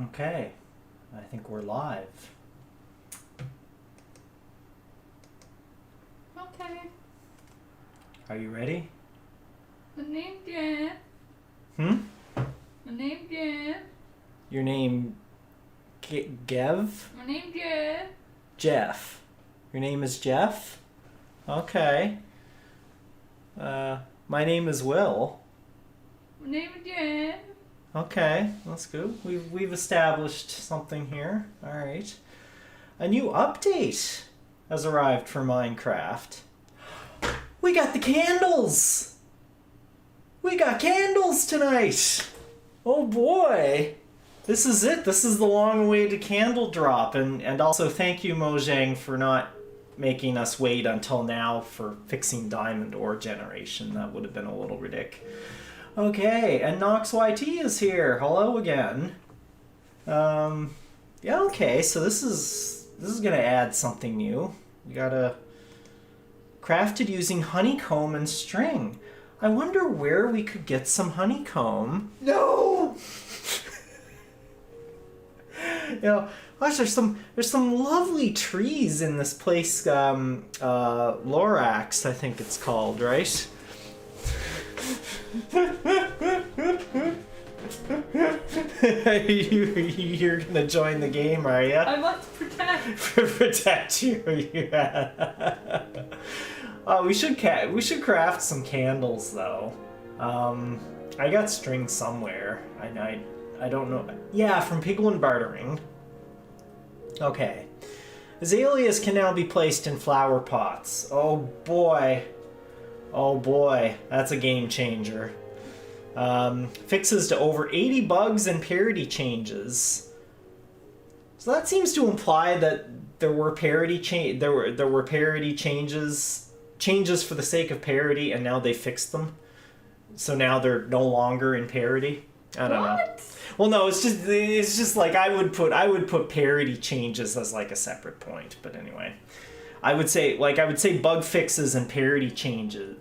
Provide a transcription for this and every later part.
Okay, I think we're live. Okay. Are you ready? My name's Jeff. My name's Jeff. Your name, Gev? My name's Jeff. Jeff. Your name is Jeff? Okay. My name is Will. My name is Jeff. Okay, that's good. We've established something here. All right. A new update has arrived for Minecraft. We got the candles! We got candles tonight! Oh boy! This is it. This is the long-awaited candle drop. And also thank you, Mojang, for not making us wait until now for fixing diamond ore generation. That would have been a little ridiculous. Okay, and Nox YT is here. Hello again. Yeah, okay, so this is gonna add something new. We gotta crafted using honeycomb and string. I wonder where we could get some honeycomb. No. You know, gosh, there's some lovely trees in this place. Lorax, I think it's called, right? You're gonna join the game, are you? I must protect. Protect you. Yeah. We should craft some candles though. I got string somewhere. I don't know. Yeah, from Piglin Bartering. Okay. Azaleas can now be placed in flower pots. Oh boy. Oh boy, that's a game changer. Fixes to over 80 bugs and parity changes. So that seems to imply that there were parity changes for the sake of parity, and now they fixed them. So now they're no longer in parity. I don't know. Well, no, it's just like I would put parity changes as like a separate point. But anyway, I would say bug fixes and parity changes.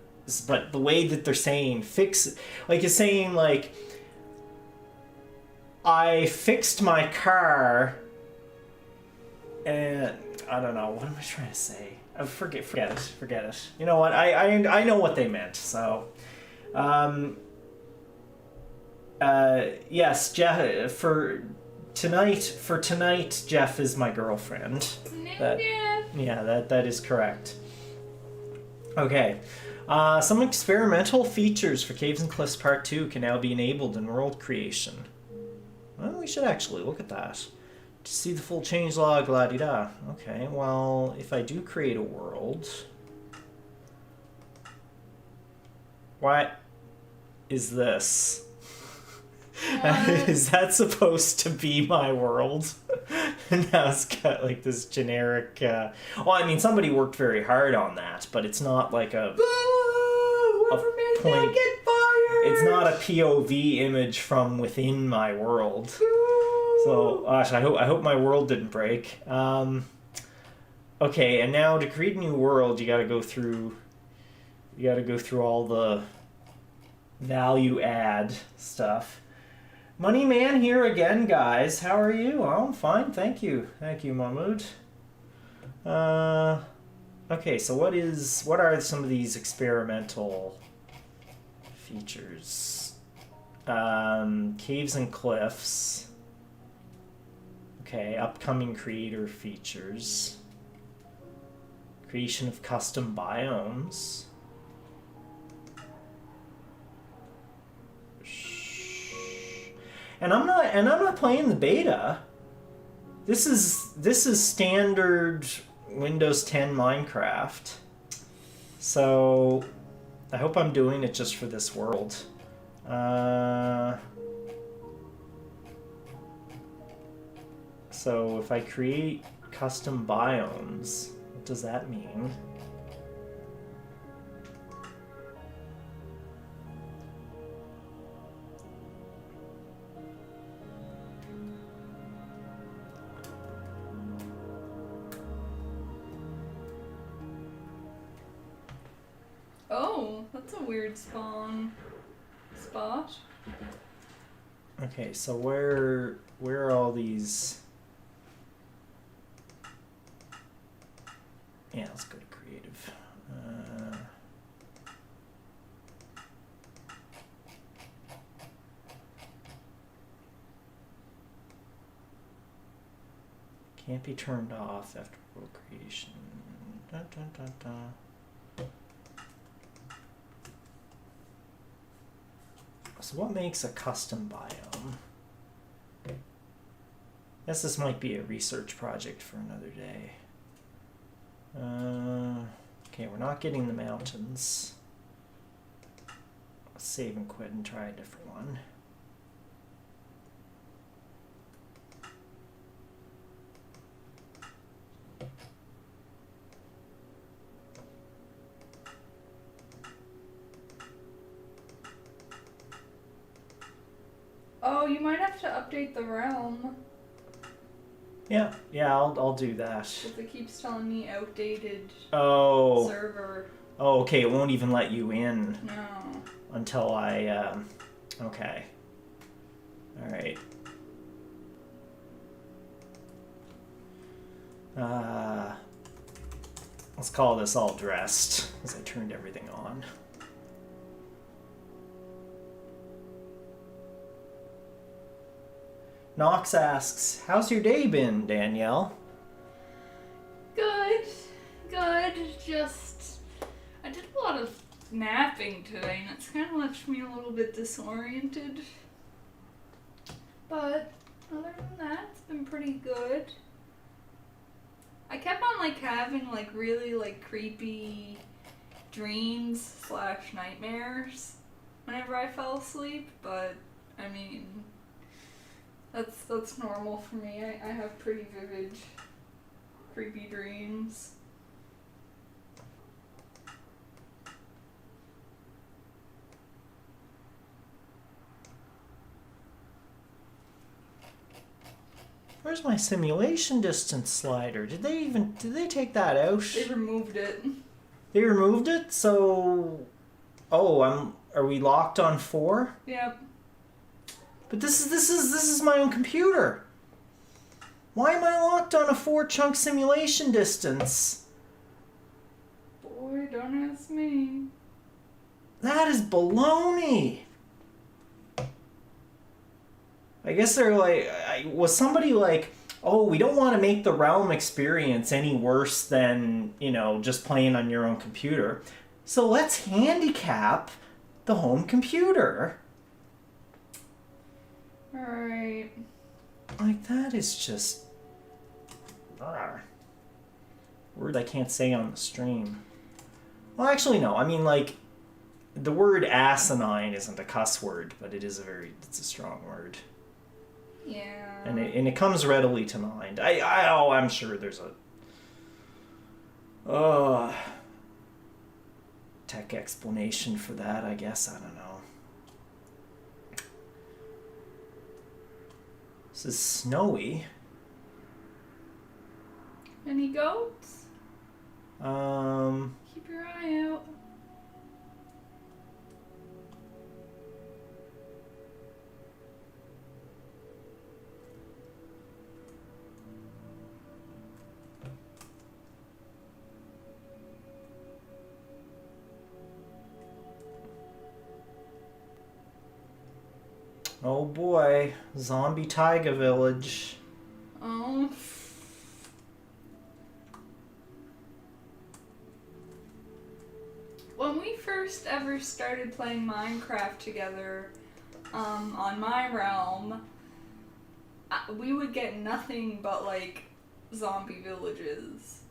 But the way that they're saying fix, like it's saying like, I fixed my car, and I don't know, what am I trying to say? Forget it. You know what? I know what they meant. So, yes, Jeff for tonight, Jeff is my girlfriend. That is correct. Okay. Some experimental features for Caves and Cliffs Part 2 can now be enabled in world creation. Well, we should actually look at that. To see the full changelog, la-di-da. Okay, well, if I do create a world... What is this? Is that supposed to be my world? And now it's got like this generic... Well, I mean, somebody worked very hard on that, but it's not like a... point. Get fired! It's not a POV image from within my world. So, gosh, I hope my world didn't break. Okay, and now to create a new world, you gotta go through all the value add stuff. Money Man here again, guys. How are you? Oh, I'm fine, thank you. Thank you, Mahmood. Okay, so what are some of these experimental features? Caves and Cliffs. Okay, upcoming creator features. Creation of custom biomes. And I'm not playing the beta. This is standard Windows 10 Minecraft. So I hope I'm doing it just for this world. So if I create custom biomes, what does that mean? Oh, that's a weird spawn spot. Okay, so where are all these? Yeah, let's go to creative. Can't be turned off after world creation. Dun, dun, dun, dun. So what makes a custom biome? Guess this might be a research project for another day. Okay, we're not getting the mountains. Let's save and quit and try a different one. Oh, you might have to update the realm. Yeah, I'll do that. Because it keeps telling me outdated Oh. server. Oh, okay, it won't even let you in. No. Until I, okay. Alright. Let's call this all dressed, as I turned everything on. Knox asks, how's your day been, Danielle? Good. Good. Just... I did a lot of napping today, and it's kind of left me a little bit disoriented. But other than that, it's been pretty good. I kept on, like, having, like, really, like, creepy dreams / nightmares whenever I fell asleep, but, I mean... That's normal for me. I have pretty vivid, creepy dreams. Where's my simulation distance slider? Did they take that out? They removed it. They removed it? So... Oh, are we locked on 4? Yep. But this is my own computer. Why am I locked on a 4-chunk simulation distance? Boy, don't ask me. That is baloney. I guess they're like, was somebody like, oh, we don't want to make the realm experience any worse than, just playing on your own computer. So let's handicap the home computer. Alright. Like, that is just... word I can't say on the stream. Well, actually, no. I mean, like, the word asinine isn't a cuss word, but it's a strong word. Yeah. And it comes readily to mind. I'm sure there's a tech explanation for that, I guess. I don't know. This is snowy. Any goats? Keep Keep your eye out. Oh boy, zombie taiga village. Oh. When we first ever started playing Minecraft together, on my realm, we would get nothing but, like, zombie villages.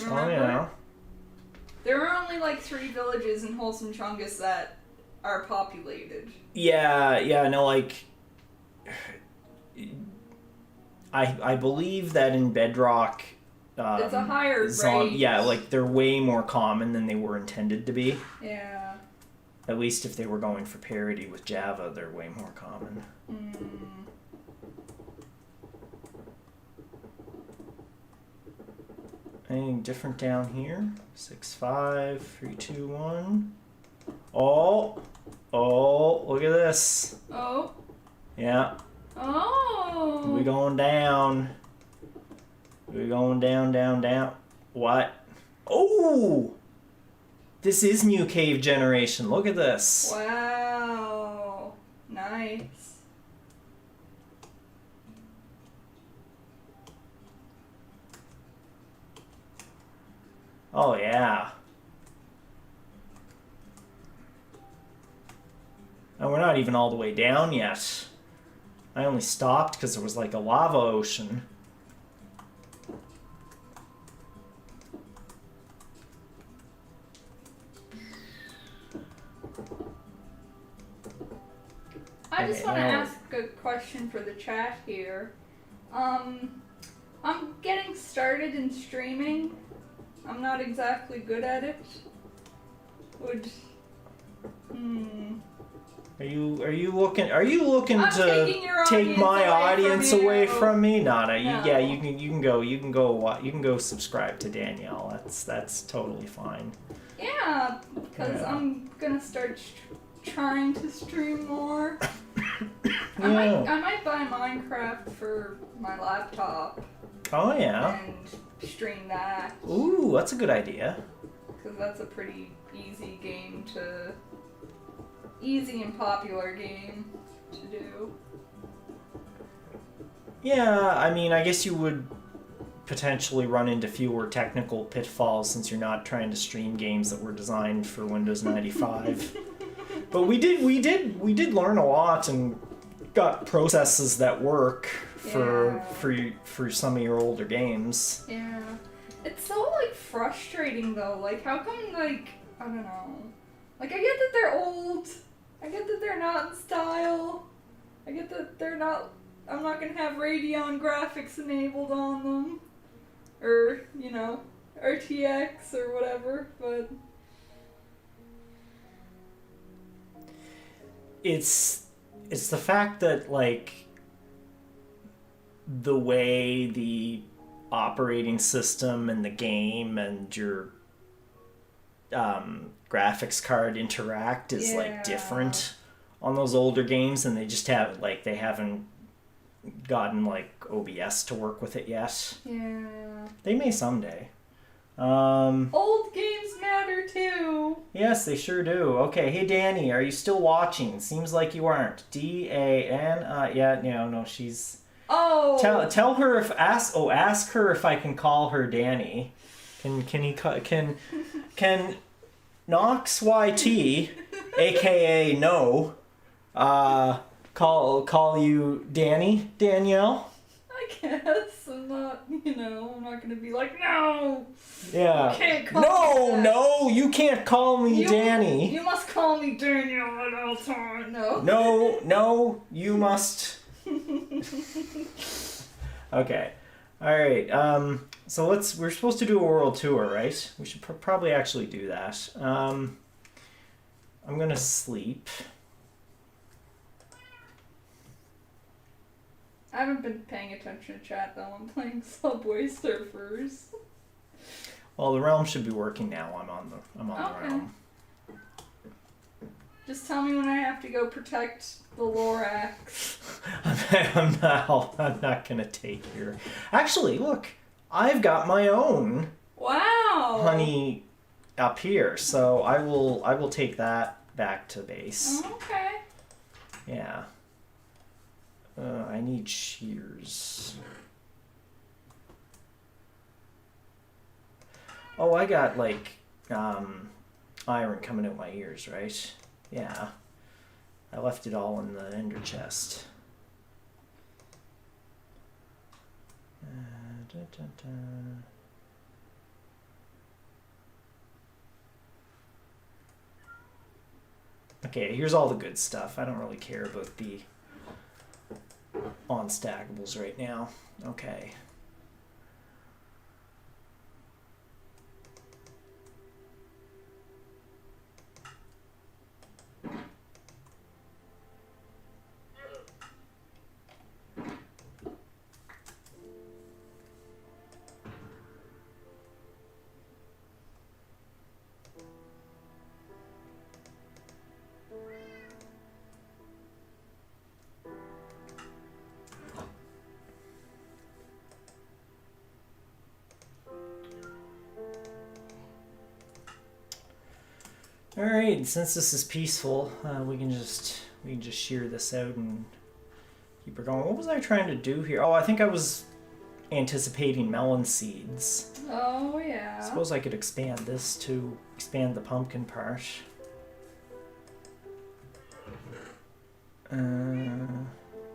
Remember? Oh yeah. There are only, like, 3 villages in Wholesome Chungus that are populated. Yeah, no, like... I believe that in Bedrock... it's a higher rate. Yeah, like, they're way more common than they were intended to be. Yeah. At least if they were going for parity with Java, they're way more common. Anything different down here? 6, 5, 3, 2, 1. Oh, look at this. Oh. Yeah. Oh. We're going down. We're going down, down, down. What? Oh! This is new cave generation. Look at this. Wow. Nice. Oh, yeah. And we're not even all the way down yet. I only stopped because there was like a lava ocean. I just Okay, want to now- ask a question for the chat here. I'm getting started in streaming. I'm not exactly good at it. Would Are you looking I'm to taking your take my audience audience away you. from me? Nada. No. Yeah, you can go subscribe to Danielle. That's totally fine. Yeah, because Yeah. I'm gonna start trying to stream more. Yeah. I might buy Minecraft for my laptop Oh yeah. and stream that, Ooh, that's a good idea. because that's a pretty easy and popular game to do. Yeah, I mean, I guess you would potentially run into fewer technical pitfalls since you're not trying to stream games that were designed for Windows 95. But we did learn a lot and got processes that work for some of your older games. Yeah. It's so, like, frustrating, though. Like, how come, like, I don't know. Like, I get that they're old. I get that they're not in style. I get that they're not... I'm not gonna have Radeon graphics enabled on them. Or, you know, RTX or whatever, but... It's the fact that, like, the way the operating system and the game and your graphics card interact is like different on those older games, and they just haven't gotten like OBS to work with it yet. Yeah. They may someday. Old games matter too. Yes, they sure do. Okay, hey Danny, are you still watching? Seems like you aren't. Dan, yeah, no, she's. Oh. Tell her ask her if I can call her Danny. Can Knox YT, aka No, call you Danielle? I guess I'm not, I'm not gonna be like, no. Yeah. You can't call me that. No, you can't call me Danny. You must call me Daniel at all times. No. No, you must. Okay. All right. So we're supposed to do a world tour, right? We should probably actually do that. I'm gonna sleep. I haven't been paying attention to chat though. I'm playing Subway Surfers. Well, the realm should be working now. I'm on the Okay. realm. Just tell me when I have to go protect the Lorax. I'm not gonna take your. Actually, look, I've got my own Wow. honey up here, so I will take that back to base. Oh, okay. Yeah. I need shears. Oh, I got like iron coming out my ears, right? Yeah. I left it all in the ender chest. Okay, here's all the good stuff. I don't really care about the on-stackables right now. Okay. All right, since this is peaceful, we can just shear this out and keep her going. What was I trying to do here? Oh, I think I was anticipating melon seeds. Oh, yeah. I suppose I could expand this to expand the pumpkin part.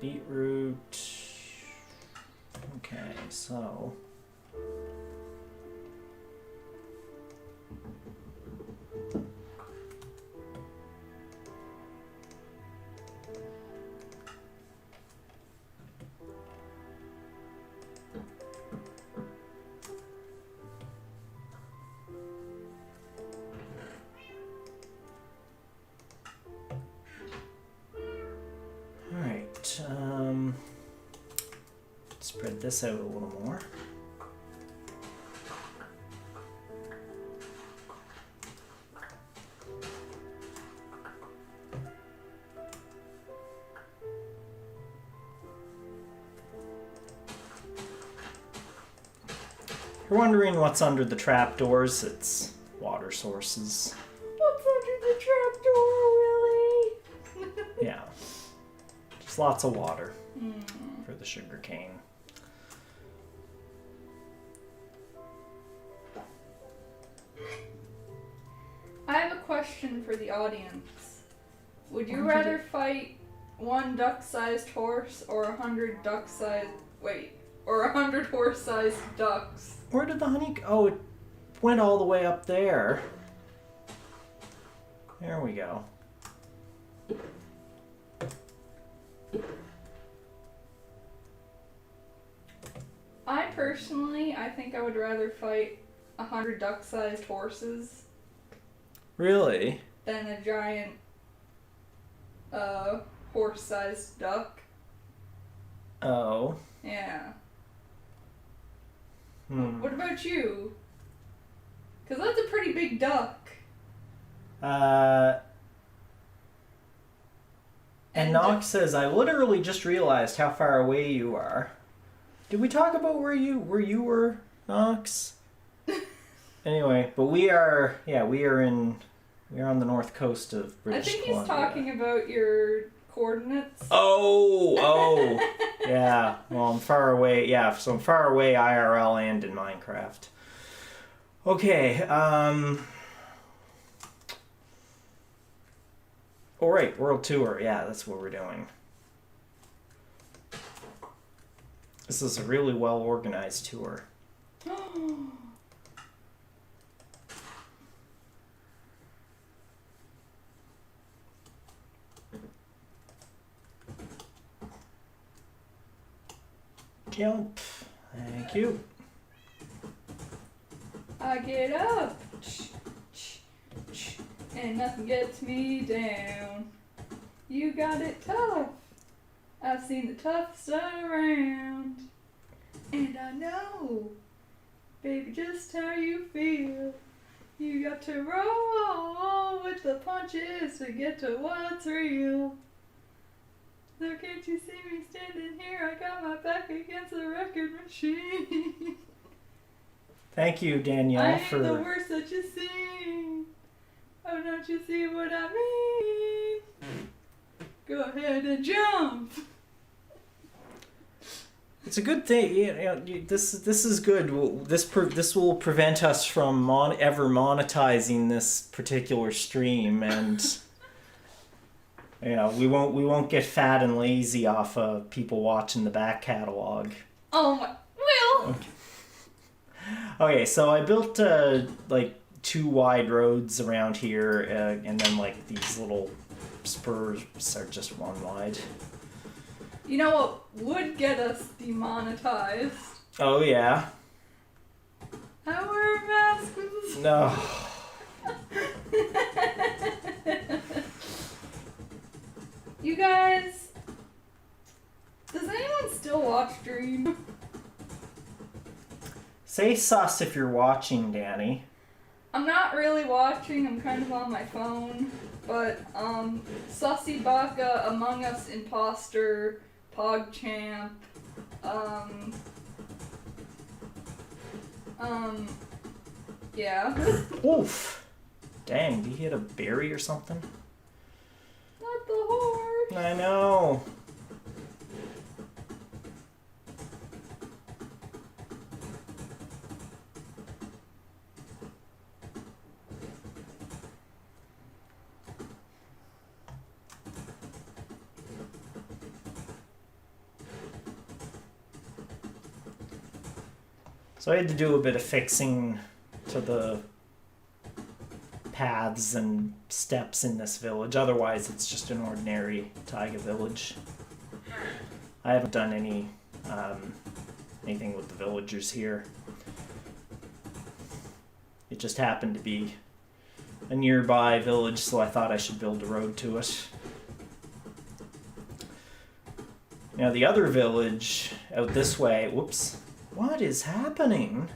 Beetroot. Okay, so... spread this out a little more. If you're wondering what's under the trapdoors, it's water sources. What's under the trapdoor, Willie? Yeah. Just lots of water for the sugar cane. I have a question for the audience. Would you rather fight one duck-sized horse or 100 duck-sized... Wait. Or 100 horse-sized ducks? Where did the honey go? Oh, it went all the way up there. There we go. I think I would rather fight 100 duck-sized horses. Really? Than a giant, horse-sized duck. Oh. Yeah. Hmm. What about you? Because that's a pretty big duck. And Nox says, I literally just realized how far away you are. Did we talk about where you were, Nox? Anyway, but we are on the north coast of British I think Columbia. he's talking about your coordinates. Oh, yeah. Well, I'm far away. Yeah, so I'm far away IRL and in Minecraft. Okay. All right, world tour. Yeah, that's what we're doing. This is a really well organized tour. Jump. Thank you. I get up, and nothing gets me down. You got it tough. I've seen the toughest around. And I know, baby, just how you feel. You got to roll with the punches to get to what's real. So can't you see me standing here? I got my back against the record machine. Thank you, Danielle, I ain't the worst that you see. Oh, don't you see what I mean? Go ahead and jump. It's a good thing. This is good. This will prevent us from ever monetizing this particular stream, and we won't get fat and lazy off of people watching the back catalog. Oh my, Will. Okay, so I built like 2 wide roads around here, and then like these little spurs are just 1 wide. You know what would get us demonetized? Oh yeah. Our masks. No. You guys, does anyone still watch Dream? Say sus if you're watching, Danny. I'm not really watching, I'm kind of on my phone, but, Sussy Baka, Among Us Imposter, PogChamp, yeah. Oof. Dang, did he hit a berry or something? Not the horse. I know. So I had to do a bit of fixing to the paths and steps in this village. Otherwise, it's just an ordinary taiga village. I haven't done anything with the villagers here. It just happened to be a nearby village, so I thought I should build a road to it. Now the other village out this way, whoops, what is happening?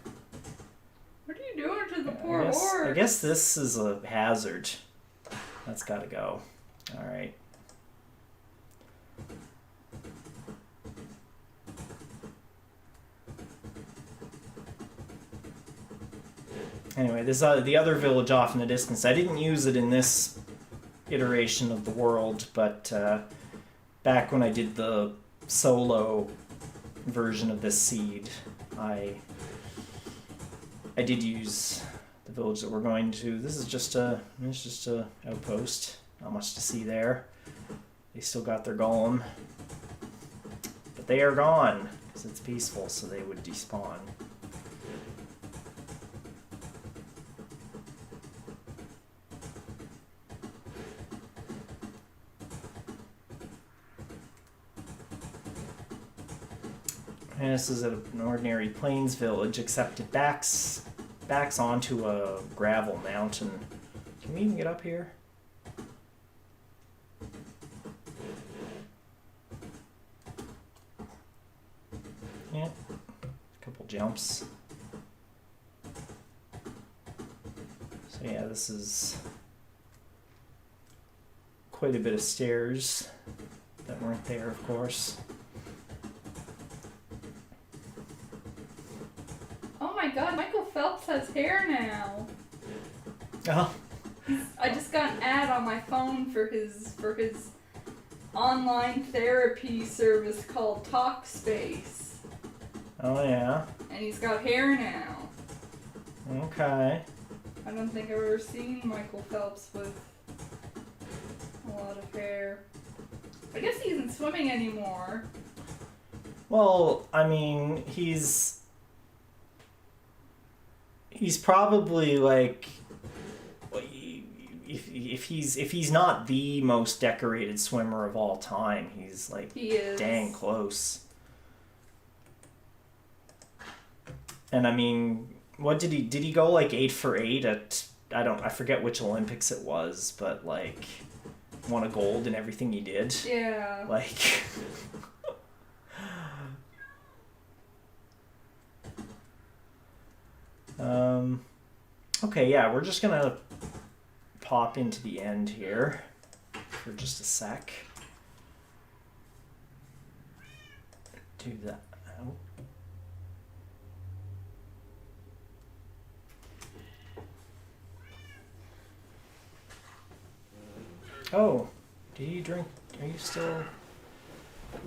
What are you doing to the poor horse? I guess this is a hazard. That's gotta go. Alright. Anyway, this the other village off in the distance. I didn't use it in this iteration of the world, but back when I did the solo version of this seed, I did use the village that we're going to. This is just a outpost. Not much to see there. They still got their golem, but they are gone because it's peaceful, so they would despawn. And this is an ordinary plains village, except it backs onto a gravel mountain. Can we even get up here? Yeah, a couple jumps. So yeah, this is quite a bit of stairs that weren't there, of course. Oh my god, Michael Phelps has hair now. Oh. I just got an ad on my phone for his online therapy service called Talkspace. Oh yeah. And he's got hair now. Okay. I don't think I've ever seen Michael Phelps with a lot of hair. I guess he isn't swimming anymore. Well, I mean, he's probably like, if he's not the most decorated swimmer of all time, he's like He is. dang close. And I mean, what did he go like 8 for 8 at, I forget which Olympics it was, but like won a gold in everything he did. Yeah. Like okay, yeah, we're just gonna pop into the end here for just a sec. Do that. Oh, do you drink? Are you still?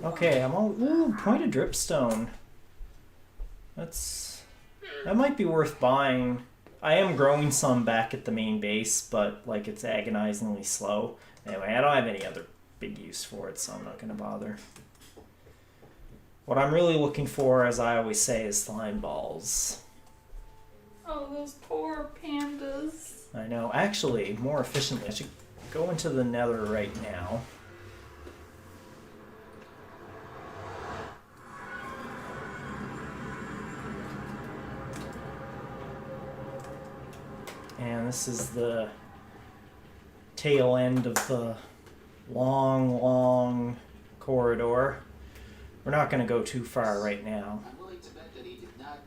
Okay, I'm all. Ooh, pointed dripstone. That might be worth buying. I am growing some back at the main base, but like it's agonizingly slow. Anyway, I don't have any other big use for it, so I'm not going to bother. What I'm really looking for, as I always say, is slime balls. Oh, those poor pandas. I know. Actually, more efficiently, I should go into the nether right now. And this is the tail end of the long, long corridor. We're not going to go too far right now. I'm willing to bet that he did not.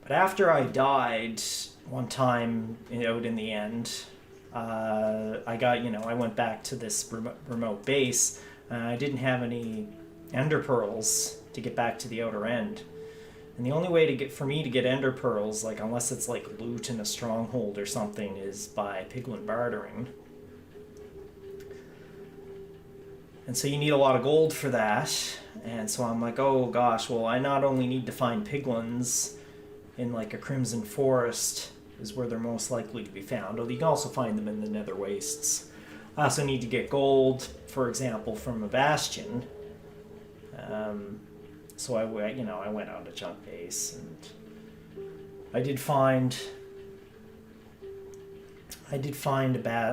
But after I died one time out in the end, I went back to this remote base. I didn't have any ender pearls to get back to the outer end. And the only way to get for me to get ender pearls, like unless it's like loot in a stronghold or something, is by piglin bartering. And so you need a lot of gold for that. And so I'm like, oh gosh, well I not only need to find piglins in like a crimson forest is where they're most likely to be found, although you can also find them in the nether wastes. I also need to get gold, for example, from a bastion. So I went out to Junk Base, and I did find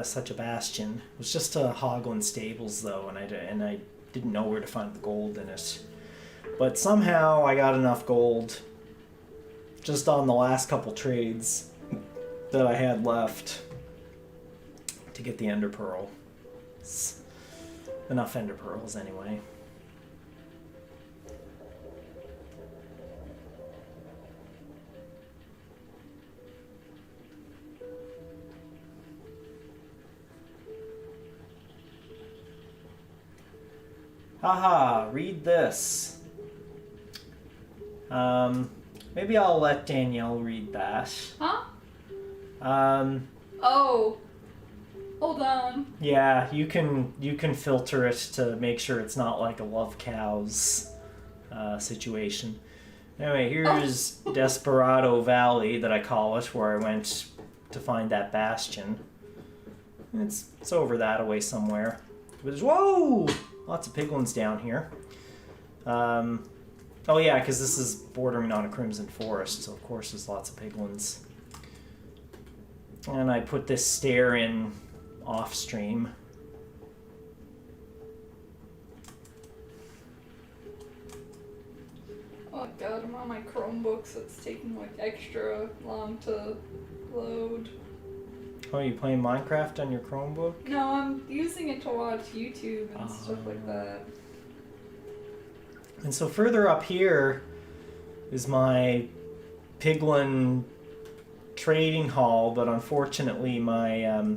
such a bastion. It was just a Hoglin Stables though, and I didn't know where to find the gold in it. But somehow I got enough gold just on the last couple trades that I had left to get the ender pearl. It's enough ender pearls anyway. Haha, read this. Maybe I'll let Danielle read that. Huh? Oh. Hold on. Yeah, you can filter it to make sure it's not like a love cows situation. Anyway, here's Desperado Valley, that I call it, where I went to find that bastion. It's over that away somewhere. But there's, whoa! Lots of piglins down here. Oh yeah, because this is bordering on a crimson forest, so of course there's lots of piglins. And I put this stair in off stream. Oh god, I'm on my Chromebooks. It's taking like extra long to load. Oh, you playing Minecraft on your Chromebook? No, I'm using it to watch YouTube and stuff like that. And so further up here is my piglin trading hall, but unfortunately my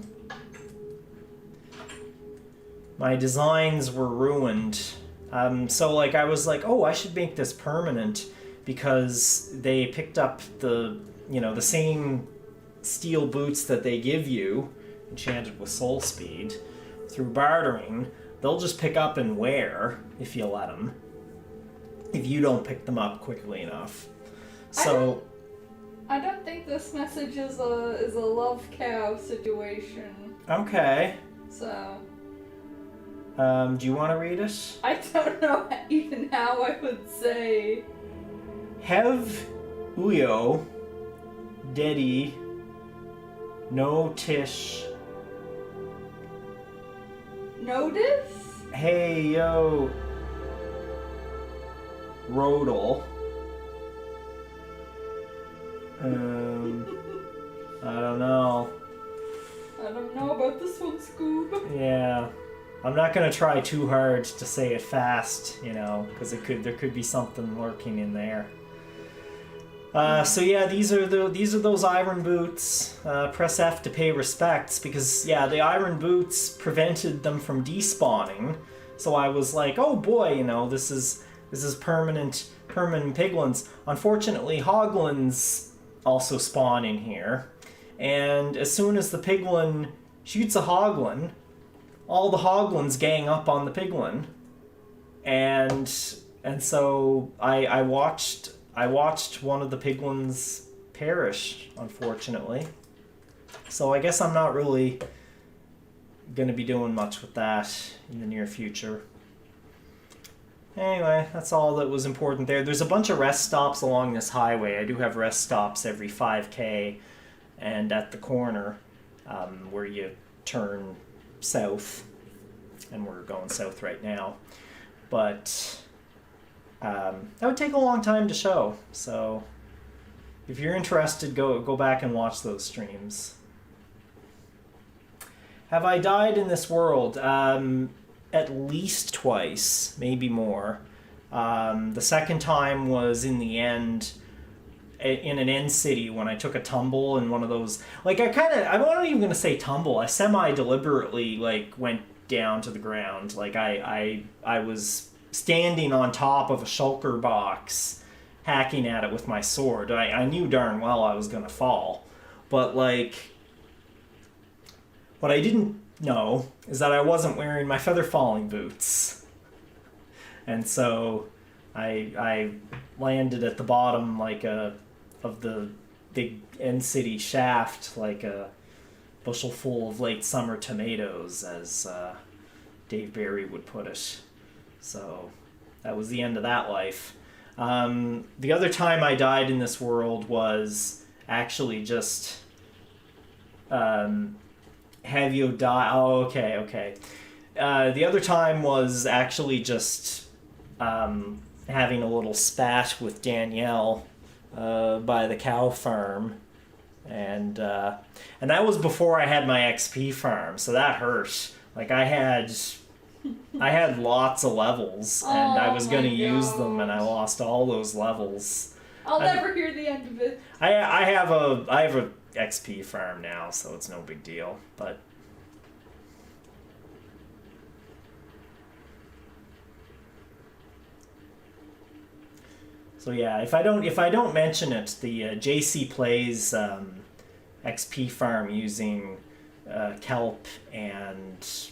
my designs were ruined. So like I was like, oh, I should make this permanent, because they picked up the same steel boots that they give you, enchanted with soul speed, through bartering. They'll just pick up and wear if you let them. If you don't pick them up quickly enough. So I don't think this message is a love cow situation. Okay. So do you want to read it? I don't know even how I would say. Hev Uyo Dedi No Tish Notice? Hey Yo Rodel. I don't know. I don't know about this one, Scoob. Yeah. I'm not gonna try too hard to say it fast, because there could be something lurking in there. So yeah, these are those iron boots. Press F to pay respects, because yeah, the iron boots prevented them from despawning. So I was like, oh boy, this is permanent piglins. Unfortunately, hoglins also spawn in here, and as soon as the piglin shoots a hoglin, all the hoglins gang up on the piglin, and so I watched one of the piglins perish, unfortunately. So I guess I'm not really gonna be doing much with that in the near future. Anyway, that's all that was important there. There's a bunch of rest stops along this highway. I do have rest stops every 5K, and at the corner where you turn south, and we're going south right now. But that would take a long time to show, so if you're interested, go back and watch those streams. Have I died in this world? At least twice, maybe more. The second time was in the end, in an end city, when I took a tumble in one of those, like I'm not even gonna say tumble, I semi-deliberately went down to the ground. I was standing on top of a shulker box, hacking at it with my sword. I knew darn well I was gonna fall, but like, what I didn't know is that I wasn't wearing my feather falling boots, and so I landed at the bottom like of the big end city shaft like a bushel full of late summer tomatoes, as Dave Barry would put it. So that was the end of that life. The other time I died in this world was actually just have you die? Oh, okay. The other time was actually just having a little spat with Danielle by the cow farm, and that was before I had my XP farm, so that hurt. Like I had lots of levels, and I was going to use them, and I lost all those levels. I'll never hear the end of it. I have a XP farm now, so it's no big deal. But so yeah, if I don't mention it, the JC Plays XP farm using kelp and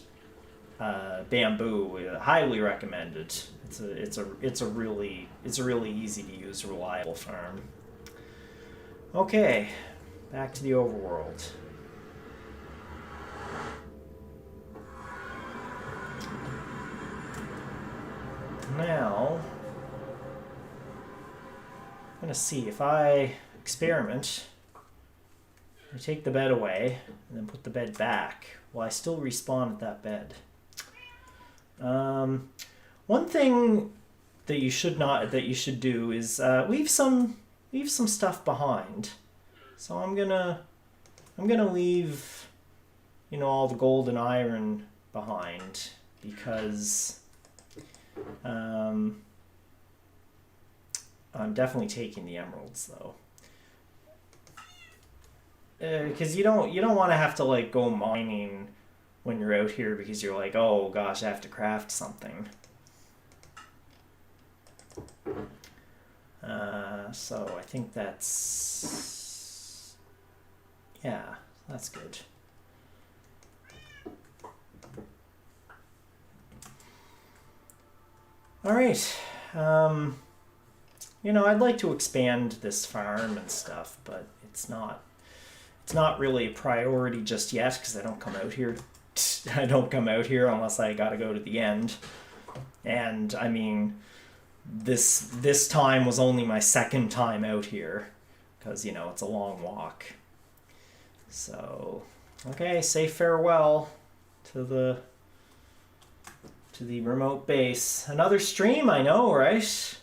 bamboo, highly recommended. It's a really easy to use, reliable farm. Okay, back to the overworld. Now, I'm gonna see if I experiment. I take the bed away and then put the bed back. Will I still respawn at that bed? One thing that you should do is leave some stuff behind. So I'm gonna leave, all the gold and iron behind, because I'm definitely taking the emeralds though. Because you don't want to have to like go mining when you're out here, because you're like, oh gosh, I have to craft something. So I think that's good. All right. I'd like to expand this farm and stuff, but it's not really a priority just yet, because I don't come out here. I don't come out here unless I gotta go to the end. And I mean, this time was only my second time out here, because it's a long walk. So, okay, say farewell to the remote base. Another stream, I know, right?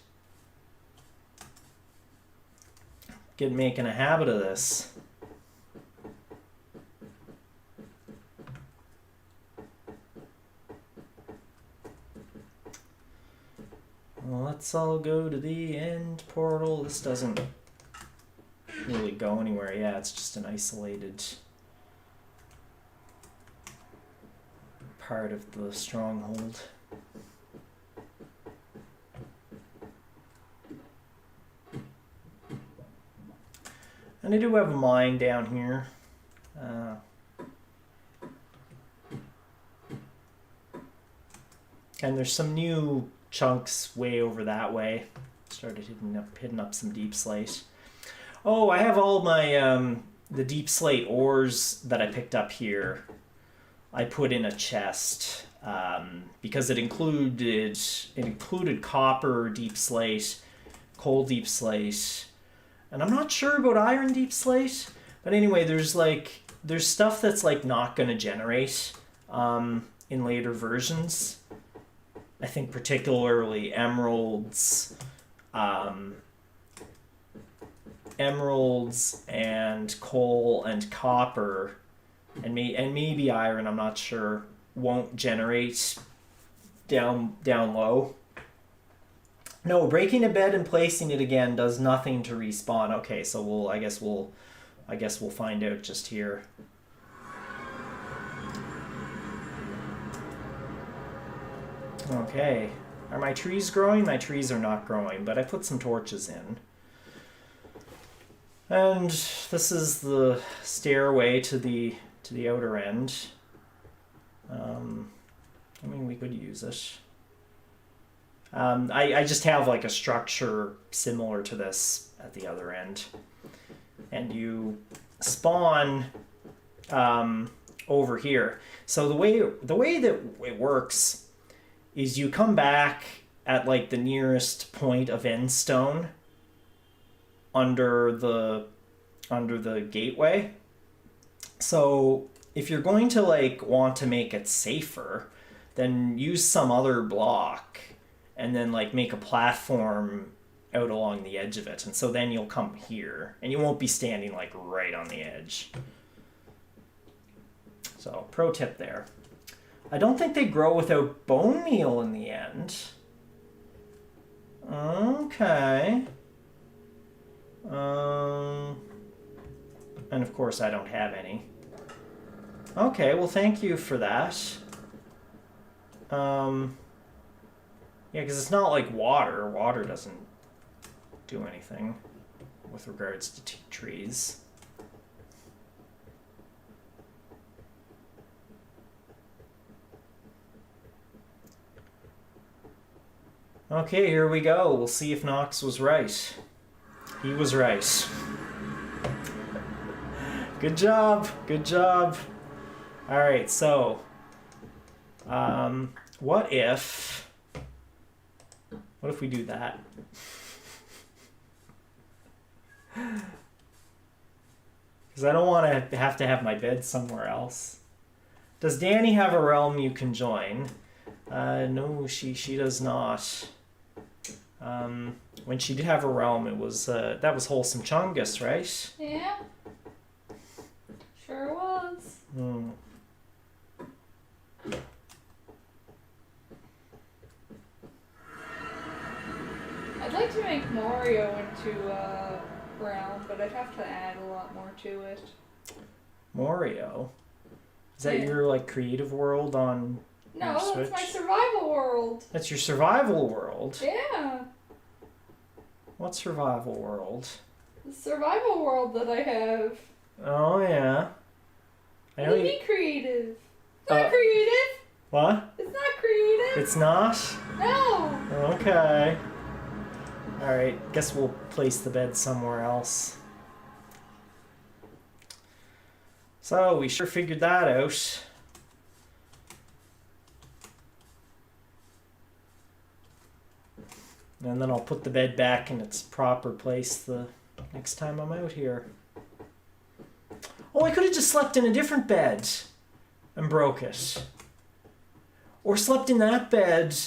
Making a habit of this. Well, let's all go to the end portal. This doesn't really go anywhere. Yeah, it's just an isolated part of the stronghold. And I do have a mine down here. And there's some new chunks way over that way. Started hitting up some deep slate. Oh, I have all my the deep slate ores that I picked up here. I put in a chest because it included copper deep slate, coal deep slate, and I'm not sure about iron deep slate. But anyway, there's stuff that's like not gonna generate in later versions. I think particularly emeralds and coal and copper and maybe iron, I'm not sure, won't generate down low. No, breaking a bed and placing it again does nothing to respawn. Okay, so I guess we'll find out just here. Okay. Are my trees growing? My trees are not growing, but I put some torches in. And this is the stairway to the outer end. I mean, we could use it. I just have like a structure similar to this at the other end. And you spawn over here. So the way that it works is you come back at like the nearest point of end stone under the gateway. So if you're going to like want to make it safer, then use some other block and then like make a platform out along the edge of it. And so then you'll come here and you won't be standing like right on the edge. So pro tip there. I don't think they grow without bone meal in the end. Okay. And of course I don't have any. Okay, well thank you for that. Yeah, because it's not like water. Water doesn't do anything with regards to trees. Okay, here we go. We'll see if Knox was right. He was right. Good job. Good job. All right, so what if we do that? Because I don't want to have my bed somewhere else. Does Danny have a realm you can join? No, she does not. When she did have a realm, it was that was Wholesome Chungus, right? Yeah. Sure was. Hmm. I'd like to make Mario into realm, but I'd have to add a lot more to it. Mario? Is that Yeah. your like creative world on No, your that's my Switch? survival world. That's your survival world. Yeah. What survival world? The survival world that I have. Oh yeah. I know What do you you. mean creative? It's not Uh, creative. What? It's not creative. It's not? No. Okay. Alright, guess we'll place the bed somewhere else. So, we sure figured that out. And then I'll put the bed back in its proper place the next time I'm out here. Oh, I could have just slept in a different bed and broke it. Or slept in that bed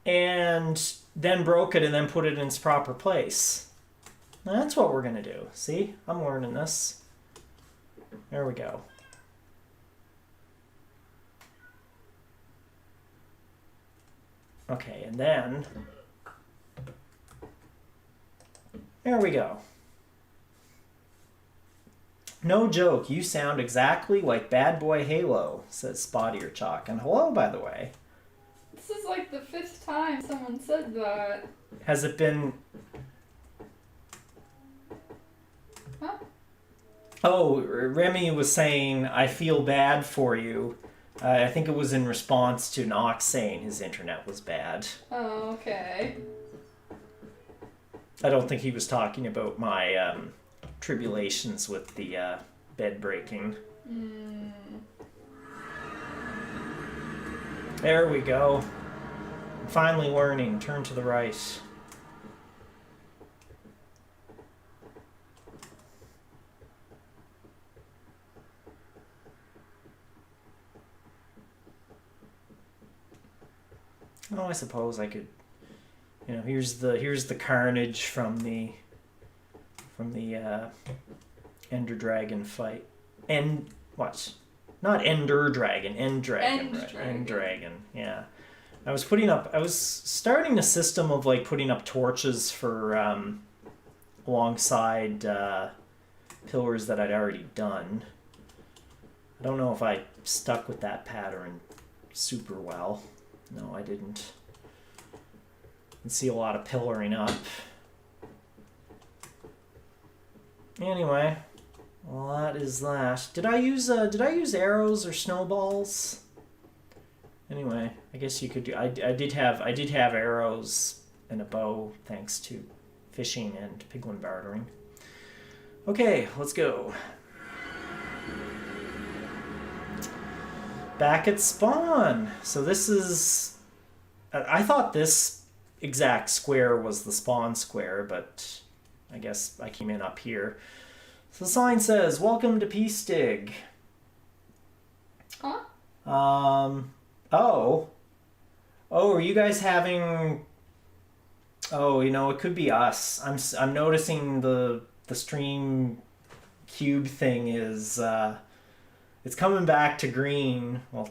and then broke it and then put it in its proper place. That's what we're going to do. See? I'm learning this. There we go. Okay, and then... There we go. No joke, you sound exactly like Bad Boy Halo, says Spotty or Chalk. And hello, by the way. This is like the 5th time someone said that. Has it been... Huh? Oh, Remy was saying, I feel bad for you. I think it was in response to Knox saying his internet was bad. Oh, okay. I don't think he was talking about my tribulations with the bed breaking. Mm. There we go. I'm finally learning. Turn to the right. Oh, I suppose I could. You know, here's the carnage from the Ender Dragon fight. What? Not Ender Dragon. End Dragon. End Dragon. End Dragon. Yeah. I was starting a system of like putting up torches for alongside pillars that I'd already done. I don't know if I stuck with that pattern super well. No, I didn't. can see a lot of pillaring up. Anyway, well, that is that. Did I use arrows or snowballs? Anyway, I guess you could do. I did have arrows and a bow thanks to fishing and piglin bartering. Okay, let's go. Back at spawn. So this is. I thought this exact square was the spawn square, but I guess I came in up here. So the sign says, "Welcome to PeaceDig." Huh? Oh, are you guys having? Oh, you know, it could be us. I'm noticing the stream cube thing is it's coming back to green. Well,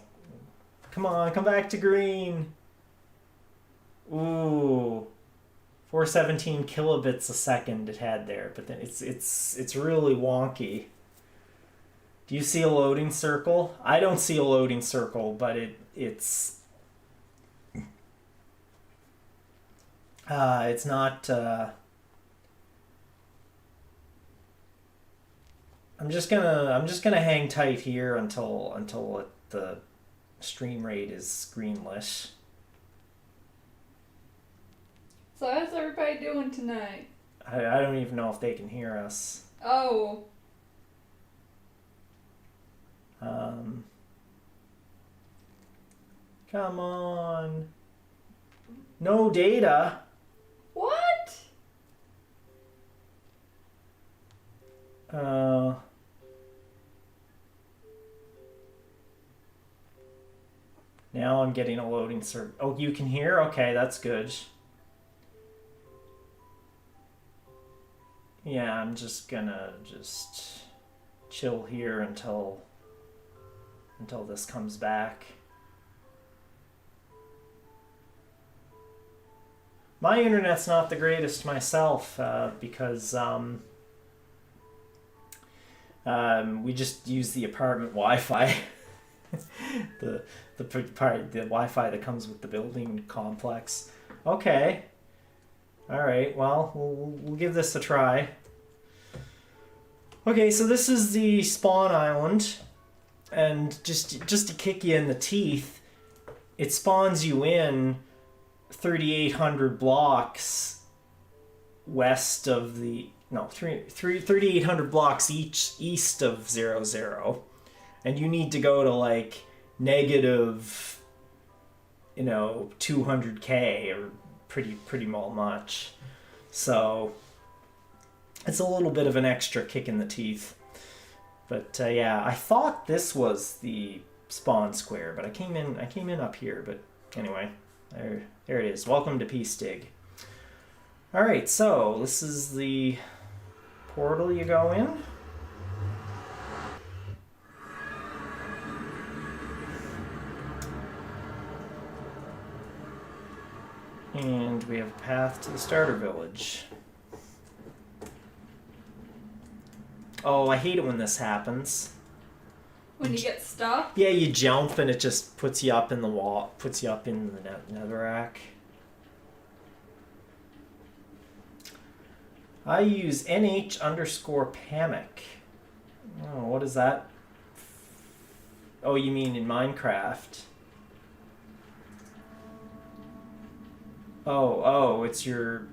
come on, come back to green. Ooh, 417 kilobits a second it had there, but then it's really wonky. Do you see a loading circle? I don't see a loading circle, but it's not. I'm just gonna hang tight here until the stream rate is greenlit. So how's everybody doing tonight? I don't even know if they can hear us. Oh. Come on. No data. What? Now I'm getting a loading circle. Oh, you can hear? Okay, that's good. Yeah, I'm just gonna chill here until this comes back. My internet's not the greatest myself because we just use the apartment Wi-Fi, the Wi-Fi that comes with the building complex. Okay, all right. Well, we'll give this a try. Okay, so this is the spawn island, and just to kick you in the teeth, it spawns you in 3,800 blocks west of the 3,800 blocks east of 00, and you need to go to like negative 200k or pretty much. So it's a little bit of an extra kick in the teeth. But yeah, I thought this was the spawn square, but I came in up here. But anyway, there it is. Welcome to PeaceDig. All right, so this is the portal you go in. And we have a path to the starter village. Oh, I hate it when this happens. When you get stuck? Yeah, you jump and it just puts you up in the wall, puts you up in the netherrack. I use nh_pamic. Oh, what is that? Oh, you mean in Minecraft? Oh, it's your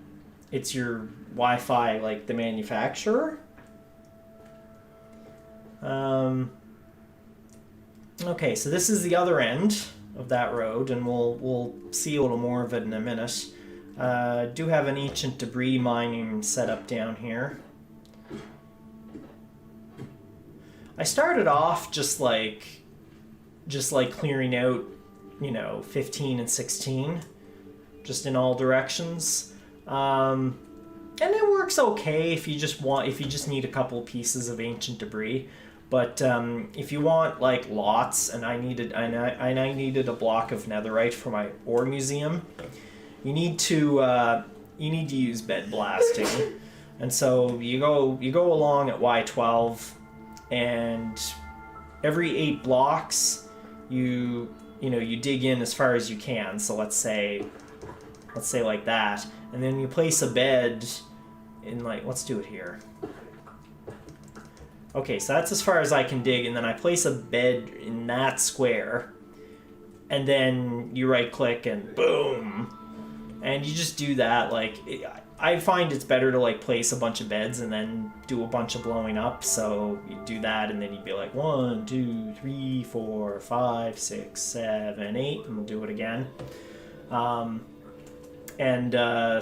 Wi-Fi, like the manufacturer? Okay, so this is the other end of that road, and we'll see a little more of it in a minute. Do have an ancient debris mining setup down here. I started off just like clearing out, 15 and 16, just in all directions. And it works okay if you just need a couple pieces of ancient debris. But if you want like lots, and I needed a block of netherite for my ore museum, you need to use bed blasting, and so you go along at Y12, and every 8 blocks you dig in as far as you can. So let's say let's say like that, and then you place a bed in like, let's do it here. Okay, so that's as far as I can dig, and then I place a bed in that square, and then you right click and boom, and you just do that. Like, I find it's better to like place a bunch of beds and then do a bunch of blowing up. So you do that, and then you'd be like 1, 2, 3, 4, 5, 6, 7, 8, and do it again.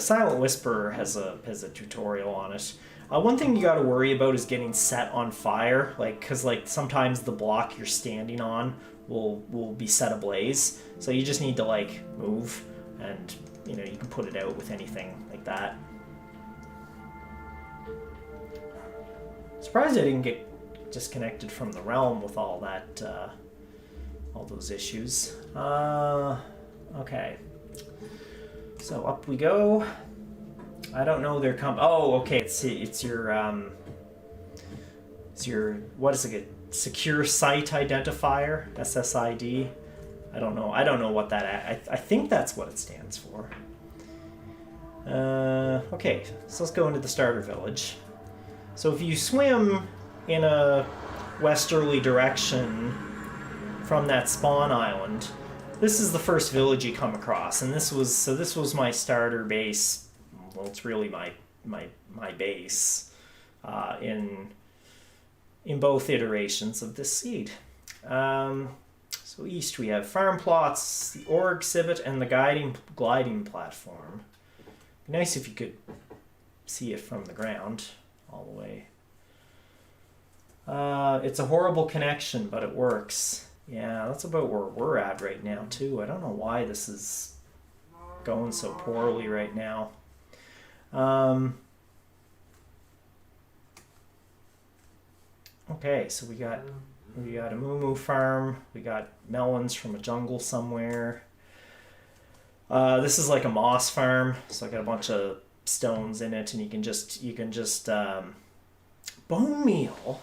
Silent Whisper has a tutorial on it. One thing you got to worry about is getting set on fire, because sometimes the block you're standing on will be set ablaze. So you just need to like move, and you can put it out with anything like that. Surprised I didn't get disconnected from the realm with all that, all those issues. Okay. So up we go. I don't know their Oh, okay. It's your what is it? Secure Site Identifier, SSID. I don't know what that. I think that's what it stands for. Okay, so let's go into the starter village. So if you swim in a westerly direction from that spawn island, this is the first village you come across, and this was my starter base. Well, it's really my base in both iterations of this seed. So east we have farm plots, the ore exhibit, and the gliding platform. Be nice if you could see it from the ground all the way. It's a horrible connection, but it works. Yeah, that's about where we're at right now too. I don't know why this is going so poorly right now. Okay, so we got a moo farm. We got melons from a jungle somewhere. This is like a moss farm, so I got a bunch of stones in it, and you can just bone meal.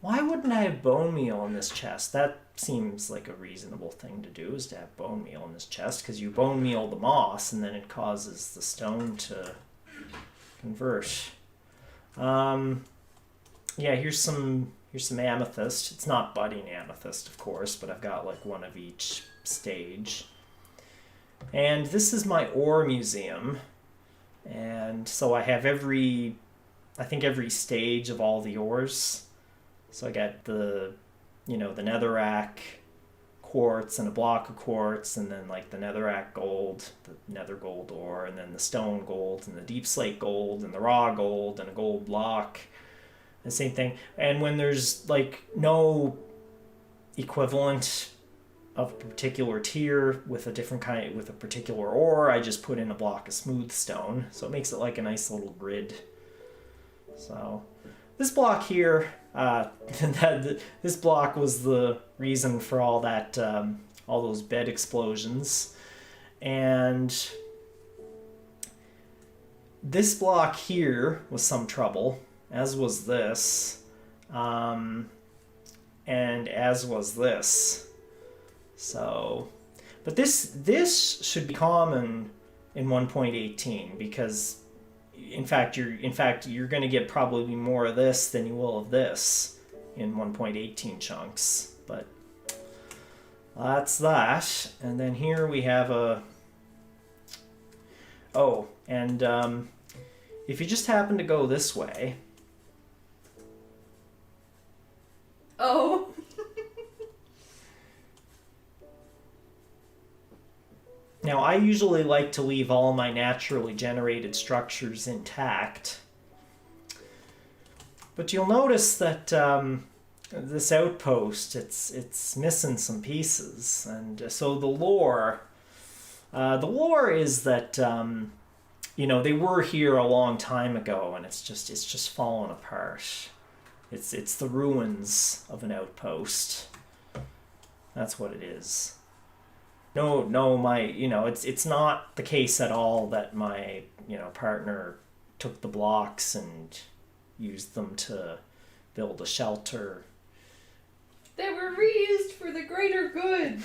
Why wouldn't I have bone meal in this chest? That seems like a reasonable thing to do, is to have bone meal in this chest, because you bone meal the moss and then it causes the stone to convert. Yeah, here's some amethyst. It's not budding amethyst, of course, but I've got like one of each stage. And this is my ore museum. And so I have every stage of all the ores. So I got the netherrack quartz and a block of quartz, and then like the netherrack gold, the nether gold ore, and then the stone gold, and the deep slate gold, and the raw gold, and a gold block. The same thing. And when there's like no equivalent of a particular tier with a particular ore, I just put in a block of smooth stone. So it makes it like a nice little grid. So this block here, this block was the reason for all that, all those bed explosions. And this block here was some trouble, as was this, and as was this. So, but this should be common in 1.18, because in fact you're going to get probably more of this than you will of this in 1.18 chunks. But that's that. And then here we have if you just happen to go this way. Oh. Now, I usually like to leave all my naturally generated structures intact. But you'll notice that this outpost, it's missing some pieces. And so the lore is that, they were here a long time ago, and it's just fallen apart. It's the ruins of an outpost. That's what it is. It's not the case at all that my, partner took the blocks and used them to build a shelter. They were reused for the greater good.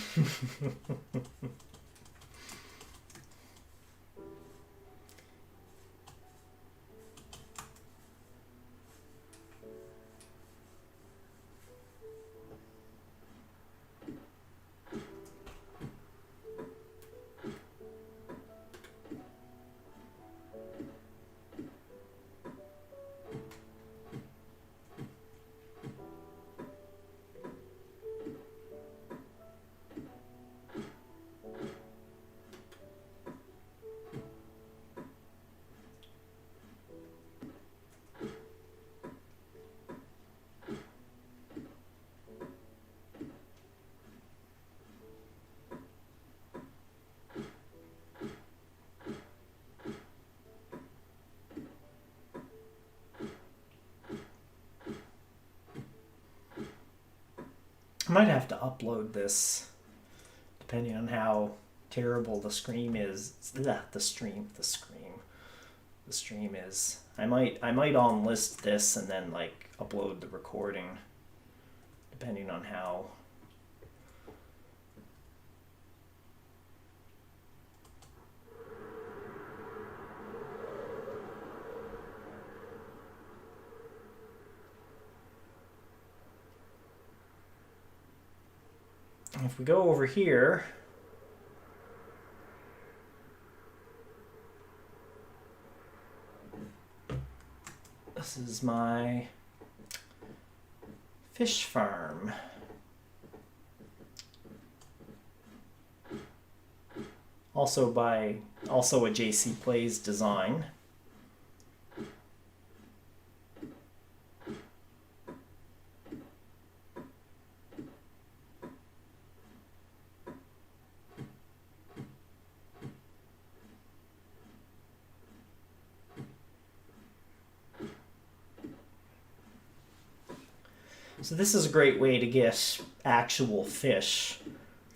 might have to upload this, depending on how terrible the stream is. The stream is. I might unlist this and then like upload the recording, depending on how. If we go over here, this is my fish farm. Also a JC Plays design. So this is a great way to get actual fish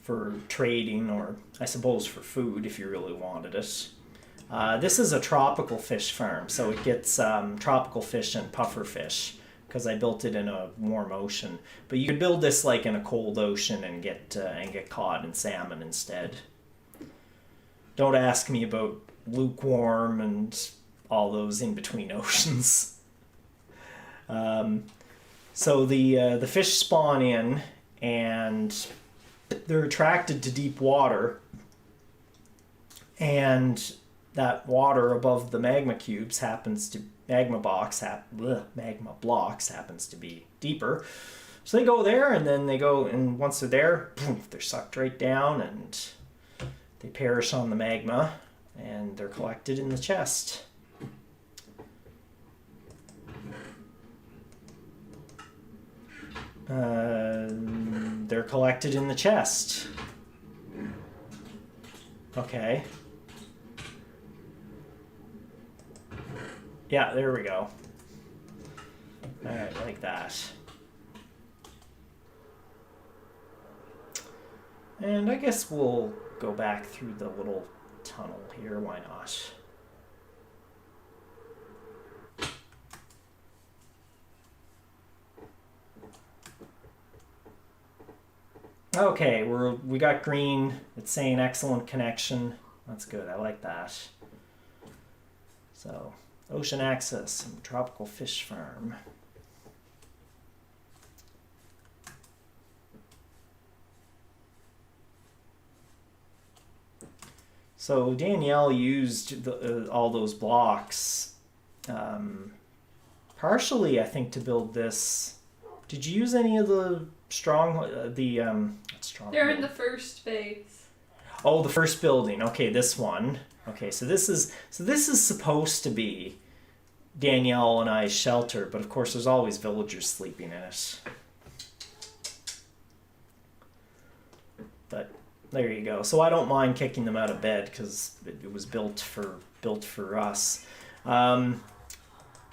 for trading, or I suppose for food if you really wanted it. This is a tropical fish farm, so it gets tropical fish and puffer fish because I built it in a warm ocean. But you could build this like in a cold ocean and get cod and salmon instead. Don't ask me about lukewarm and all those in between oceans. So the fish spawn in, and they're attracted to deep water, and that water above the magma cubes magma blocks happens to be deeper. So they go there, and then they go, and once they're there, boom, they're sucked right down, and they perish on the magma, and they're collected in the chest. They're collected in the chest. Okay. Yeah, there we go. Alright, like that. And I guess we'll go back through the little tunnel here. Why not? Okay, we got green. It's saying excellent connection. That's good. I like that. So, ocean access and tropical fish farm. So Danielle used all those blocks, partially, I think, to build this. Did you use any of the strong? They're in the first phase. Oh, the first building. Okay, this one. Okay, so this is supposed to be Danielle and I's shelter, but of course, there's always villagers sleeping in it. But there you go. So I don't mind kicking them out of bed because it was built for us.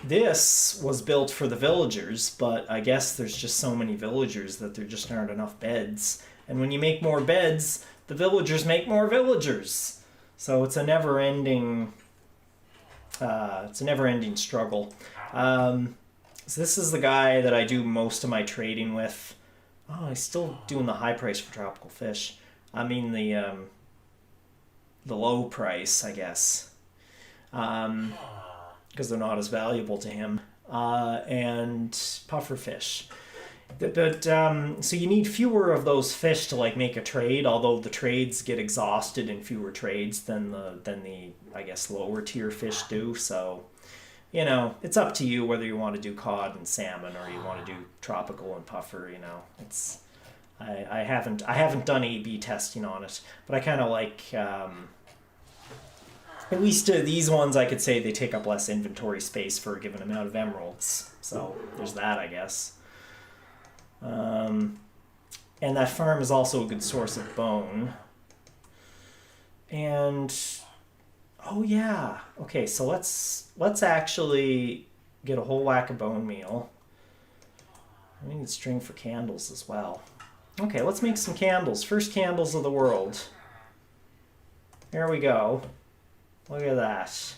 This was built for the villagers, but I guess there's just so many villagers that there just aren't enough beds. And when you make more beds, the villagers make more villagers. So it's a never-ending struggle. So this is the guy that I do most of my trading with. Oh, he's still doing the high price for tropical fish. I mean the low price, I guess. Because they're not as valuable to him, and puffer fish. But so you need fewer of those fish to like make a trade. Although the trades get exhausted in fewer trades than the I guess lower tier fish do. So, you know, it's up to you whether you want to do cod and salmon or you want to do tropical and puffer. You know, it's I haven't done A/B testing on it, but I kind of like. At least these ones, I could say they take up less inventory space for a given amount of emeralds. So there's that, I guess. And that farm is also a good source of bone. And oh yeah, okay. So let's actually get a whole whack of bone meal. We need string for candles as well. Okay, let's make some candles. First candles of the world. Here we go. Look at that.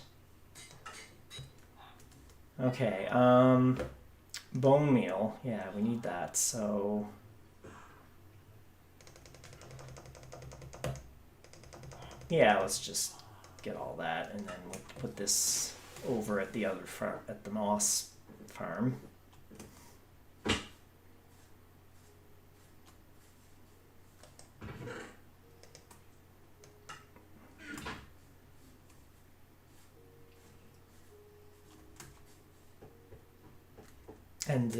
Okay, bone meal. Yeah, we need that, so... Yeah, let's just get all that, and then we'll put this over at the other farm, at the moss farm. And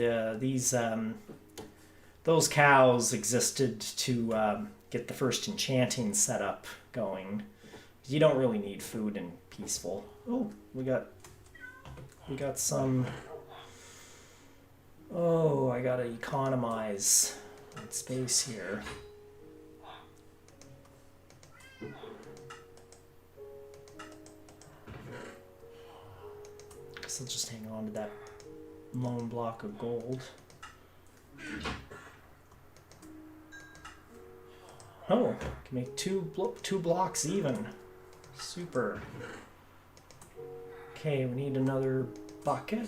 those cows existed to get the first enchanting setup going. You don't really need food in peaceful. Oh, we got some. Oh, I gotta economize on space here. Guess I'll just hang on to that lone block of gold. Oh, can make two blocks even. Super. Okay, we need another bucket.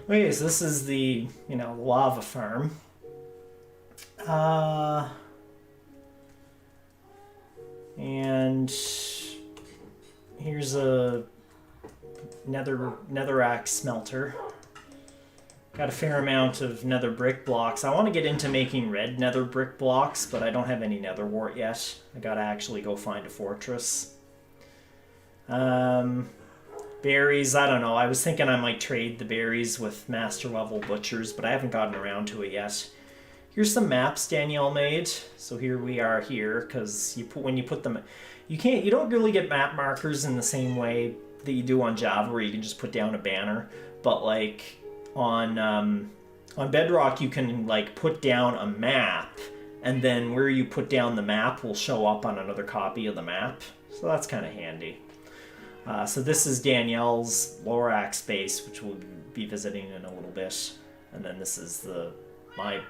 Okay, so this is the, lava farm. And here's a netherrack smelter. Got a fair amount of nether brick blocks. I want to get into making red nether brick blocks, but I don't have any nether wart yet. I gotta actually go find a fortress. Berries, I don't know. I was thinking I might trade the berries with master level butchers, but I haven't gotten around to it yet. Here's some maps Danielle made. So here we are here, because when you put them, you don't really get map markers in the same way that you do on Java, where you can just put down a banner. But like on Bedrock, you can like put down a map, and then where you put down the map will show up on another copy of the map. So that's kind of handy. So this is Danielle's Lorax base, which we'll be visiting in a little bit. And then this is my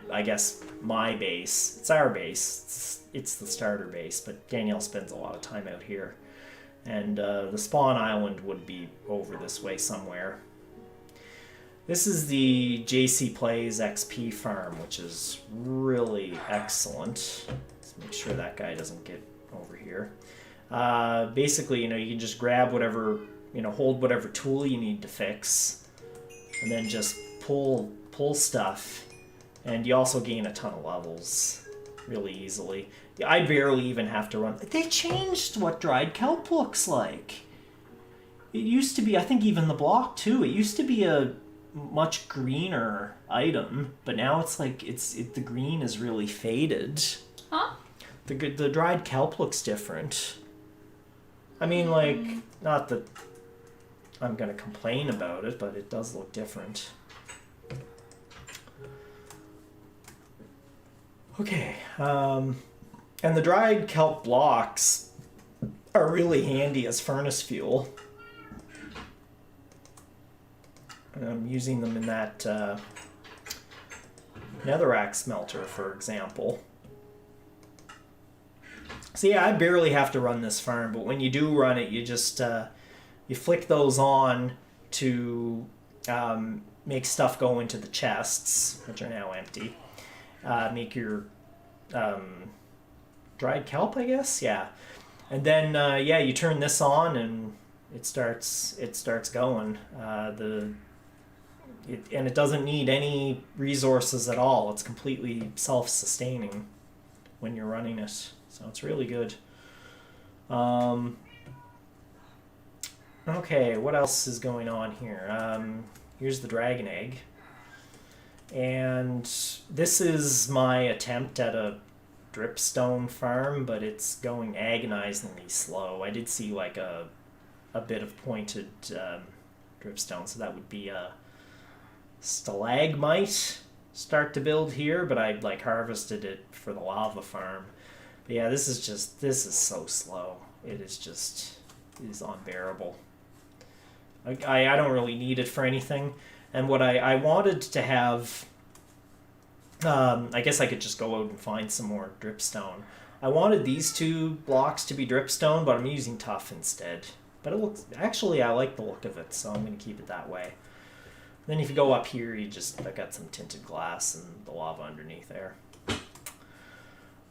base. It's our base. It's the starter base, but Danielle spends a lot of time out here. And the spawn island would be over this way somewhere. This is the JC Plays XP farm, which is really excellent. Let's make sure that guy doesn't get over here. Basically, you can just grab whatever, hold whatever tool you need to fix, and then just pull stuff, and you also gain a ton of levels really easily. I barely even have to run. They changed what dried kelp looks like. It used to be, I think even the block too, it used to be a much greener item, but now it's like, the green is really faded. Huh? The dried kelp looks different. I mean, like, not that I'm going to complain about it, but it does look different. Okay, and the dried kelp blocks are really handy as furnace fuel. I'm using them in that netherrack smelter, for example. So yeah, I barely have to run this farm, but when you do run it, you just you flick those on to make stuff go into the chests, which are now empty. Make your dried kelp, I guess, yeah. And then you turn this on and it starts going. And it doesn't need any resources at all. It's completely self-sustaining when you're running it. So it's really good. Okay, what else is going on here? Here's the dragon egg. And this is my attempt at a dripstone farm, but it's going agonizingly slow. I did see like a bit of pointed dripstone, so that would be a stalagmite. start to build here, but I like harvested it for the lava farm. But yeah, this is so slow. It is unbearable. I don't really need it for anything. And what I wanted to have, I guess I could just go out and find some more dripstone. I wanted these 2 blocks to be dripstone, but I'm using tuff instead. But it looks, actually I like the look of it, so I'm going to keep it that way. Then if you go up here, I got some tinted glass and the lava underneath there.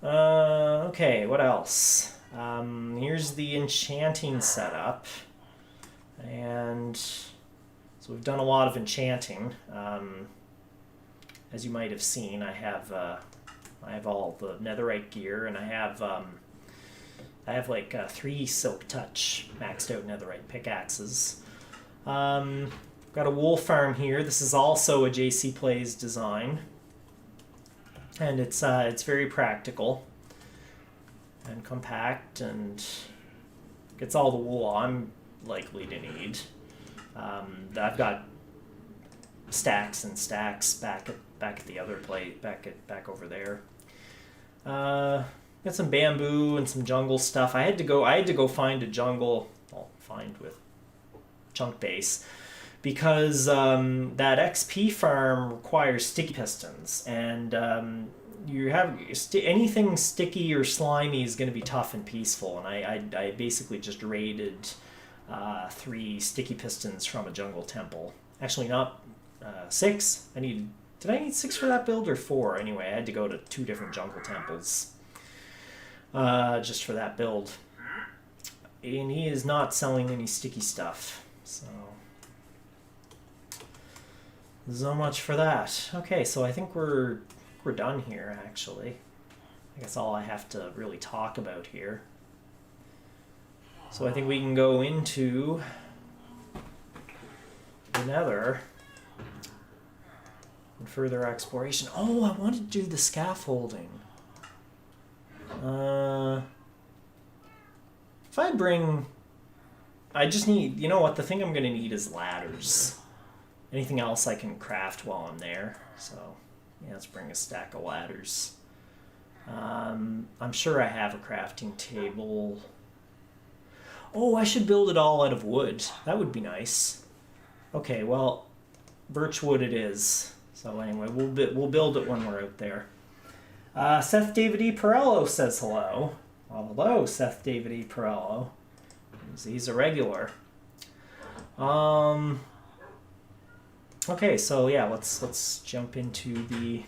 Okay, what else? Here's the enchanting setup. And so we've done a lot of enchanting. As you might have seen, I have all the netherite gear, and I have like 3 silk touch maxed out netherite pickaxes. Got a wool farm here. This is also a JC Plays design, and it's very practical and compact, and gets all the wool I'm likely to need. I've got stacks and stacks back at the other plate, back over there. Got some bamboo and some jungle stuff. I had to go find a jungle. I'll find with chunk base, because that XP farm requires sticky pistons, and you have anything sticky or slimy is going to be tough and peaceful. And I basically just raided 3 sticky pistons from a jungle temple. Actually, not 6. Did I need 6 for that build or 4? Anyway, I had to go to 2 different jungle temples just for that build. And he is not selling any sticky stuff, so much for that. Okay, so I think we're done here, actually. I guess all I have to really talk about here. So I think we can go into the Nether and further exploration. Oh, I wanted to do the scaffolding. If I bring... I just need... You know what? The thing I'm going to need is ladders. Anything else I can craft while I'm there. So, yeah, let's bring a stack of ladders. I'm sure I have a crafting table. Oh, I should build it all out of wood. That would be nice. Okay, well, birch wood it is. So anyway, we'll build it when we're out there. Seth David E. Perello says hello. Well, hello, Seth David E. Perello. He's a regular. Okay, so yeah, let's jump into the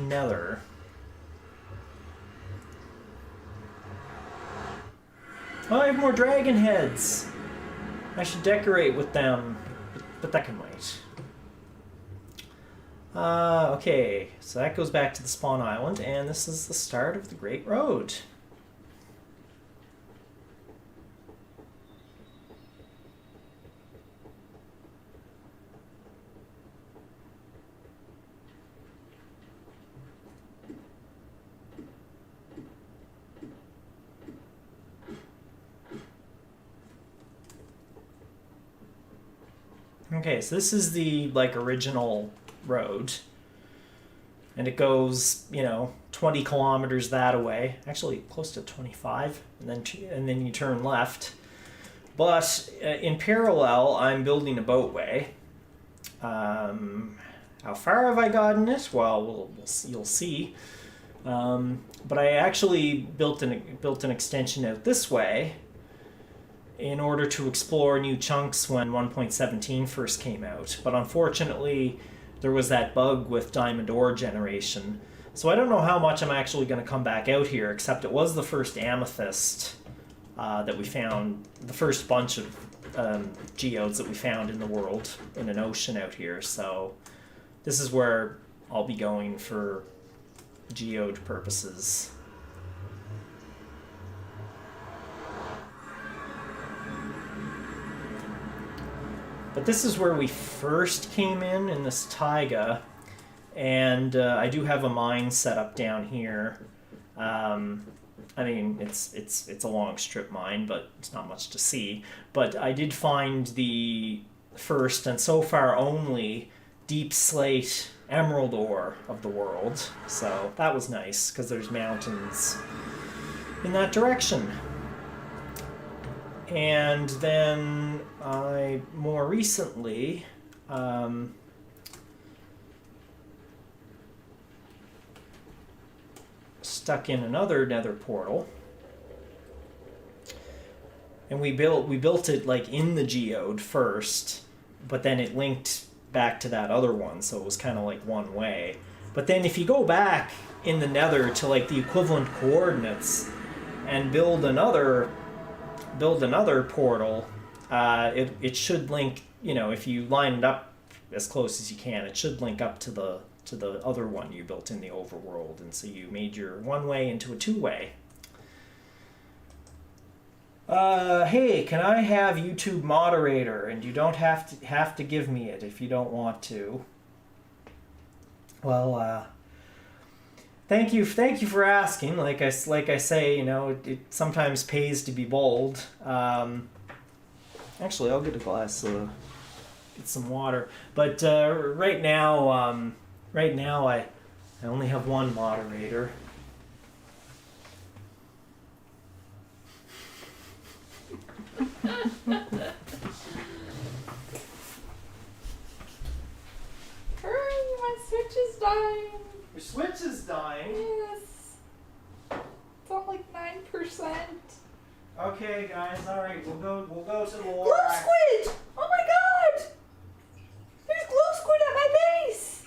Nether. Oh, I have more dragon heads. I should decorate with them, but that can wait. Okay, so that goes back to the spawn island, and this is the start of the Great Road. Okay, so this is the original road, and it goes 20 kilometers that way, actually close to 25, and then you turn left. But in parallel, I'm building a boatway. How far have I gotten it? Well, you'll see. But I actually built an extension out this way in order to explore new chunks when 1.17 first came out. But unfortunately, there was that bug with diamond ore generation. So I don't know how much I'm actually going to come back out here, except it was the first amethyst that we found, the first bunch of geodes that we found in the world in an ocean out here. So this is where I'll be going for geode purposes. But this is where we first came in this taiga, and I do have a mine set up down here. I mean, it's a long strip mine, but it's not much to see. But I did find the first, and so far only, deep slate emerald ore of the world. So that was nice because there's mountains in that direction. And then I more recently stuck in another nether portal, and we built it like in the geode first, but then it linked back to that other one, so it was kind of like one way. But then if you go back in the nether to like the equivalent coordinates and build another portal, it should link, you know, if you line it up as close as you can, it should link up to the other one you built in the overworld, and so you made your one-way into a two-way. Hey, can I have YouTube moderator? And you don't have to give me it if you don't want to. Well, thank you for asking. Like I say, you know, it sometimes pays to be bold. Actually, I'll get a glass, get some water. But right now I only have one moderator. Hurry, my switch is dying. Your switch is dying. Yes. It's on like 9%. Okay, guys. All right, we'll go to the Glow war. squid! Oh my god! There's glow squid at my base!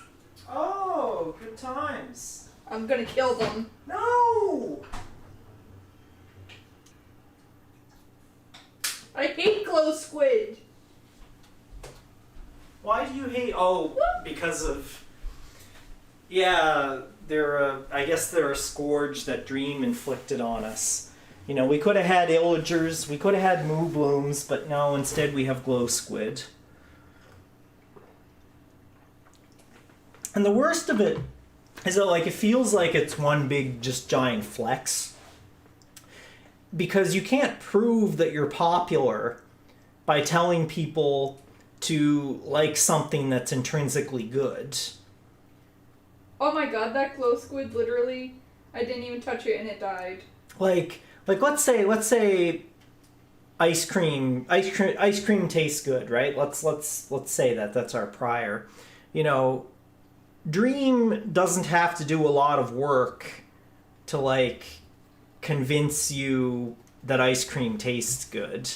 Oh, good times. I'm gonna kill them. No. I hate glow squid. Why do you hate? Oh, because of. Yeah, I guess they're a scourge that Dream inflicted on us. You know, we could have had illagers, we could have had moo blooms, but no, instead we have glow squid. And the worst of it is that, like, it feels like it's one big, just giant flex. Because you can't prove that you're popular by telling people to like something that's intrinsically good. Oh my god, that glow squid literally, I didn't even touch it and it died. Like let's say ice cream tastes good, right? Let's say that's our prior. You know, Dream doesn't have to do a lot of work to like convince you that ice cream tastes good.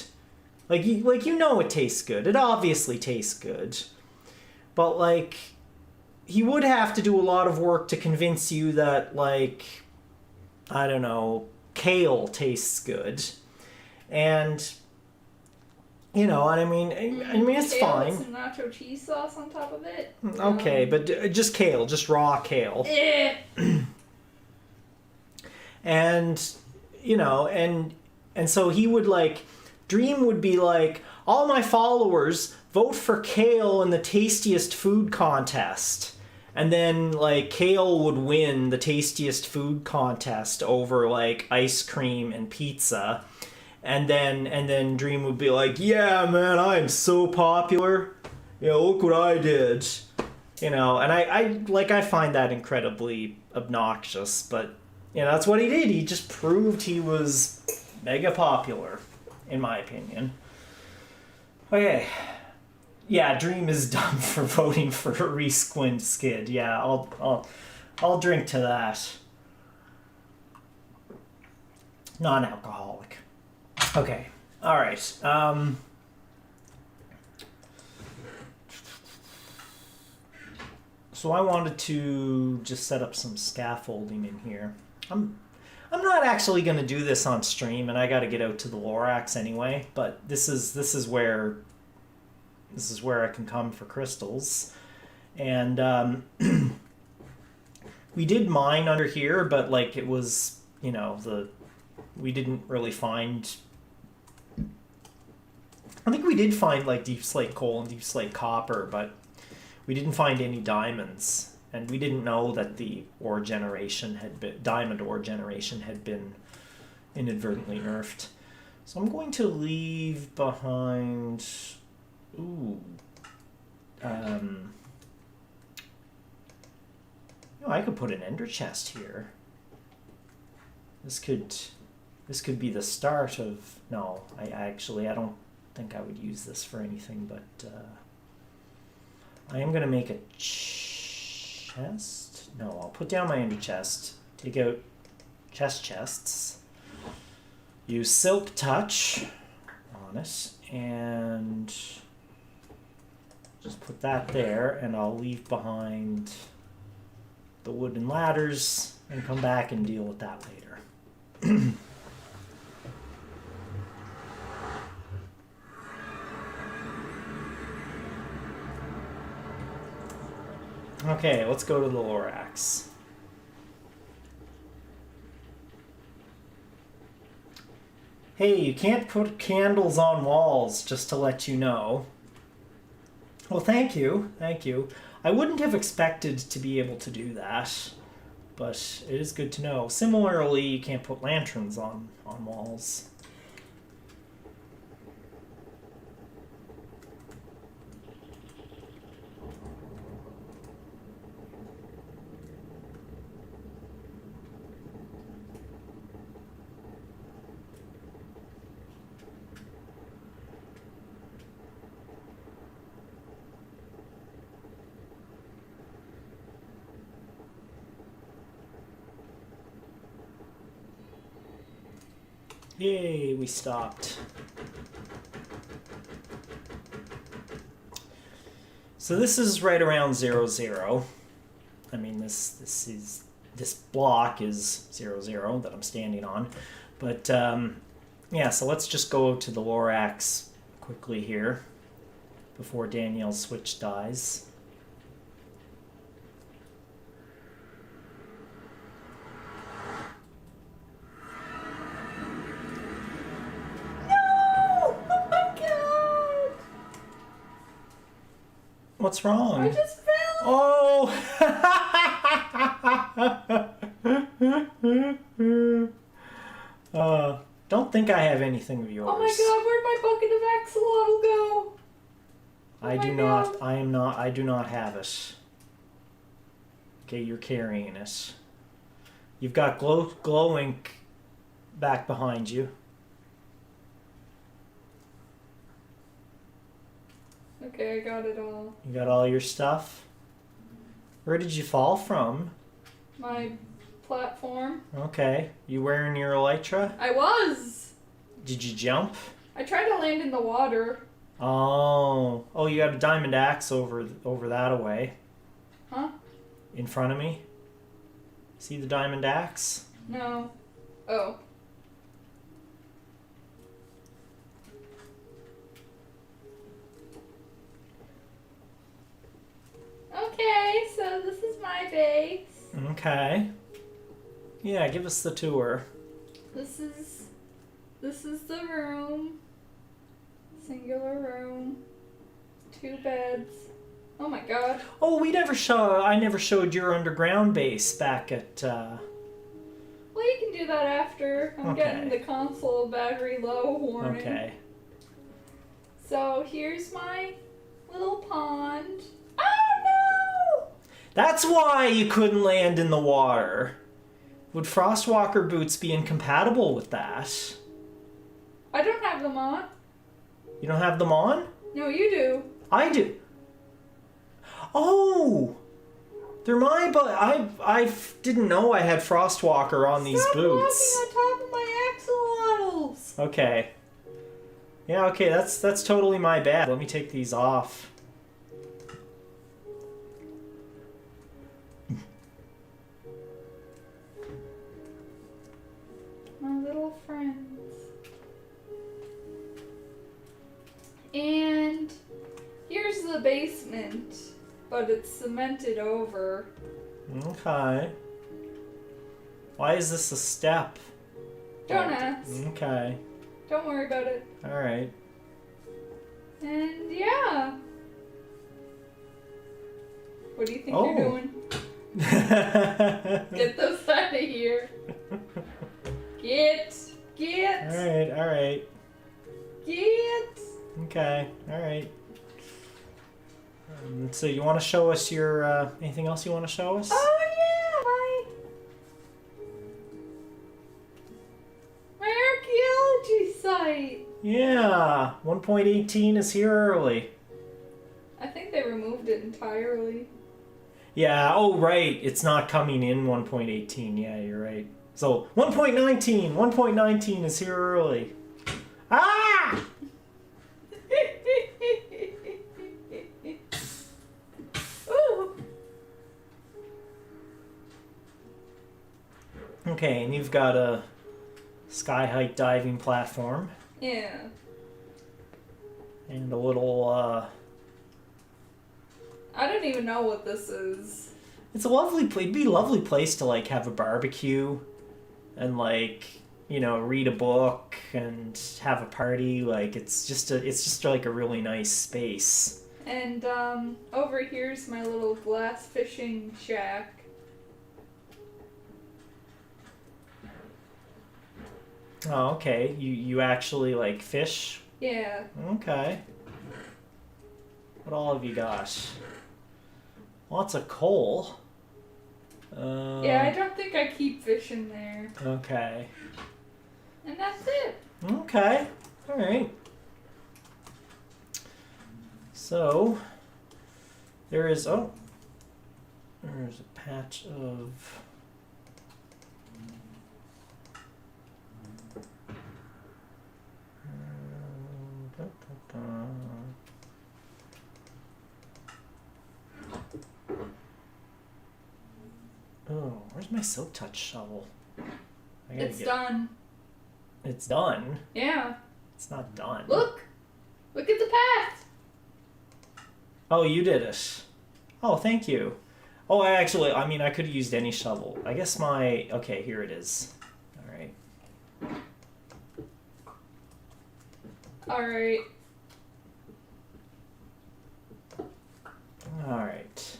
Like you know it tastes good. It obviously tastes good. But like he would have to do a lot of work to convince you that, like, I don't know, kale tastes good. And you know, and I mean it's kale fine. With some nacho cheese sauce on top of it. Okay, but just kale, just raw kale. And you know, and so he would like, Dream would be like, all my followers vote for kale in the tastiest food contest. And then like kale would win the tastiest food contest over like ice cream and pizza. And then Dream would be like, yeah, man, I'm so popular. You know, look what I did. You know, and I find that incredibly obnoxious, but you know, that's what he did. He just proved he was mega popular, in my opinion. Okay. Yeah, Dream is dumb for voting for Resquint Skid. Yeah, I'll drink to that. Non-alcoholic. Okay. All right. So I wanted to just set up some scaffolding in here. I'm not actually going to do this on stream, and I got to get out to the Lorax anyway. But this is where I can come for crystals, and we did mine under here, but like it was, you know, we didn't really find. I think we did find like deep slate coal and deep slate copper, but we didn't find any diamonds. And we didn't know that the diamond ore generation had been inadvertently nerfed. So I'm going to leave behind, You know, I could put an ender chest here. This could be the start of... No, I don't think I would use this for anything, but I am going to make a chest. No, I'll put down my ender chest. Take out chests. Use silk touch on it, and just put that there, and I'll leave behind the wooden ladders and come back and deal with that later. Okay, let's go to the Lorax. Hey, you can't put candles on walls, just to let you know. Well, thank you. Thank you. I wouldn't have expected to be able to do that, but it is good to know. Similarly, you can't put lanterns on walls. Yay, we stopped. So this is right around 0, 0. I mean, this block is 0, 0 that I'm standing on. But yeah, so let's just go to the Lorax quickly here before Danielle's switch dies. What's wrong? I just fell. Oh! Don't think I have anything of yours. Oh my god, where'd my bucket of axolotl go? I do not. I do not have it. Okay, you're carrying it. You've got glow ink back behind you. Okay, I got it all. You got all your stuff? Where did you fall from? My platform. Okay. You wearing your elytra? I was! Did you jump? I tried to land in the water. Oh. Oh, you got a diamond axe over that away. Huh? In front of me. See the diamond axe? No. Oh. Okay, so this is my base. Okay. Yeah, give us the tour. This is the room. Singular room. 2 beds. Oh my god. Oh, I never showed your underground base back at Well, you can do that after. I'm Okay. getting the console battery low warning. Okay. So here's my little pond. Oh no! That's why you couldn't land in the water. Would Frostwalker boots be incompatible with that? I don't have them on. You don't have them on? No, you do. I do. Oh! They're my but I didn't know I had Frostwalker on these Stop boots. walking on top of my axolotls. Okay. Yeah, okay, that's totally my bad. Let me take these off. My little friends. And here's the basement, but it's cemented over. Okay. Why is this a step? Don't ask. Okay. Don't worry about it. Alright. And yeah. What do you think you're doing? Get those out of here. Get. Alright. Get. Okay, alright. So you want to show us your, anything else you want to show us? Oh update. Yeah, 1.18 is here early. I think they removed it entirely. Yeah, oh right, it's not coming in 1.18. Yeah, you're right. So 1.19 is here early. Ah! Ooh. Okay, and you've got a sky height diving platform Yeah. and a little I don't even know what this is. it's a lovely it'd be a lovely place to like have a barbecue and like, you know, read a book and have a party. Like it's just like a really nice space. And over here's my little glass fishing shack. Oh, okay. You actually like fish? Yeah. Okay. What all have you got? Lots of coal. Yeah, I don't think I keep fish in there. Okay. And that's it. Okay. All right. So there's a patch of oh, where's my silk touch shovel? It's done. It's done. Yeah. It's not done. Look! Look at the path! Oh, you did it. Oh, thank you. Oh, I mean, I could have used any shovel. I guess okay, here it is. All right. Alright. All right.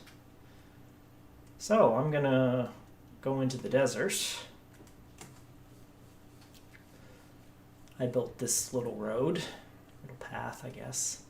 So, I'm gonna go into the desert. I built this little road, little path, I guess.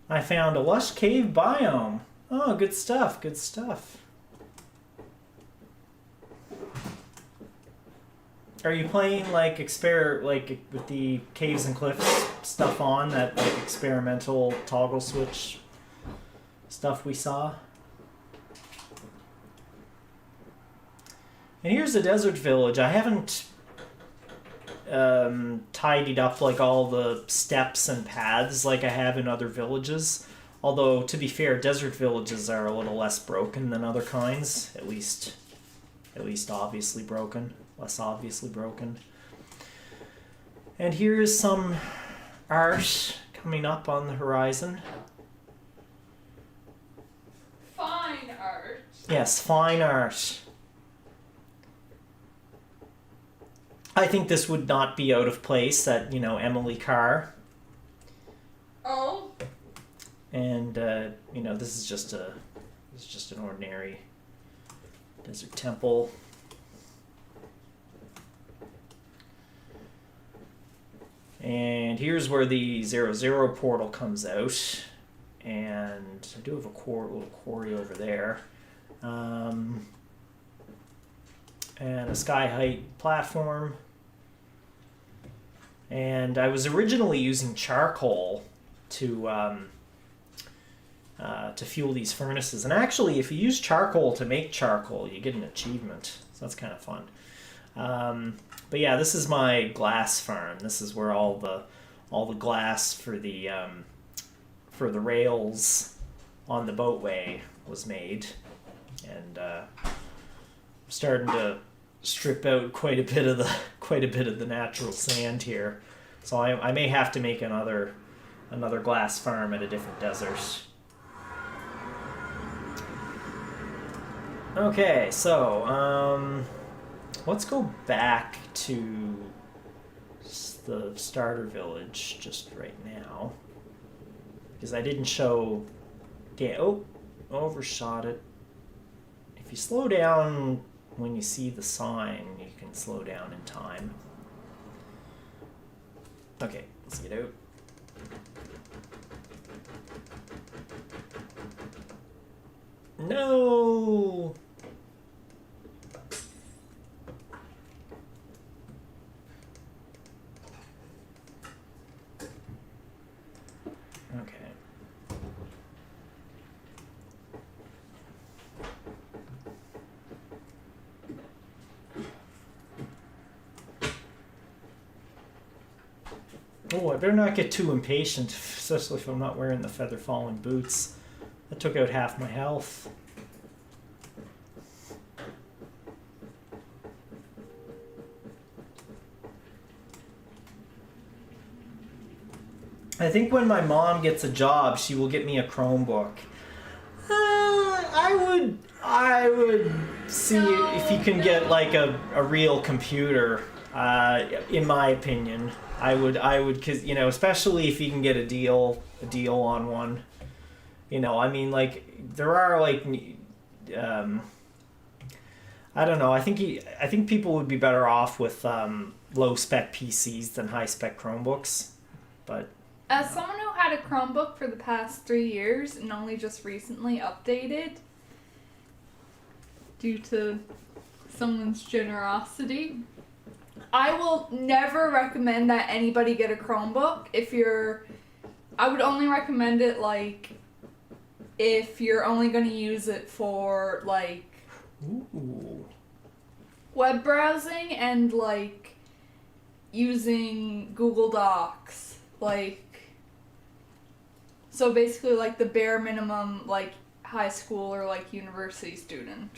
I found a lush cave biome. Oh, good stuff, good stuff. Are you playing like with the caves and cliffs stuff on, that like experimental toggle switch stuff we saw? And here's the desert village. I haven't tidied up like all the steps and paths like I have in other villages. Although, to be fair, desert villages are a little less broken than other kinds. At least obviously broken. Less obviously broken. And here's some art coming up on the horizon. Fine art. Yes, fine art. I think this would not be out of place at, you know, Emily Carr. Oh. And you know, this is just an ordinary desert temple. And here's where the 0 portal comes out. And I do have a little quarry over there. And a sky height platform. And I was originally using charcoal to fuel these furnaces. And actually, if you use charcoal to make charcoal, you get an achievement. So that's kind of fun. But yeah, this is my glass farm. This is where all the glass for the rails on the boatway was made. And I'm starting to strip out quite a bit of the natural sand here. So I may have to make another glass farm at a different desert. Okay, so let's go back to the starter village just right now, because I didn't show Yeah, oh, overshot it. If you slow down when you see the sign, you can slow down in time. Okay, let's get out. No! Okay. Oh, I better not get too impatient, especially if I'm not wearing the feather falling boots. That took out half my health. I think when my mom gets a job, she will get me a Chromebook. I would see if you can get like a real computer. In my opinion, I would, cause especially if you can get a deal on one. I mean, like there are like, I don't know. I think people would be better off with low spec PCs than high spec Chromebooks, but. As someone who had a Chromebook for the past 3 years and only just recently updated due to someone's generosity, I will never recommend that anybody get a Chromebook. I would only recommend it like if you're only going to use it for like web browsing and like using Google Docs, like. So basically, like the bare minimum, like high school or like university student.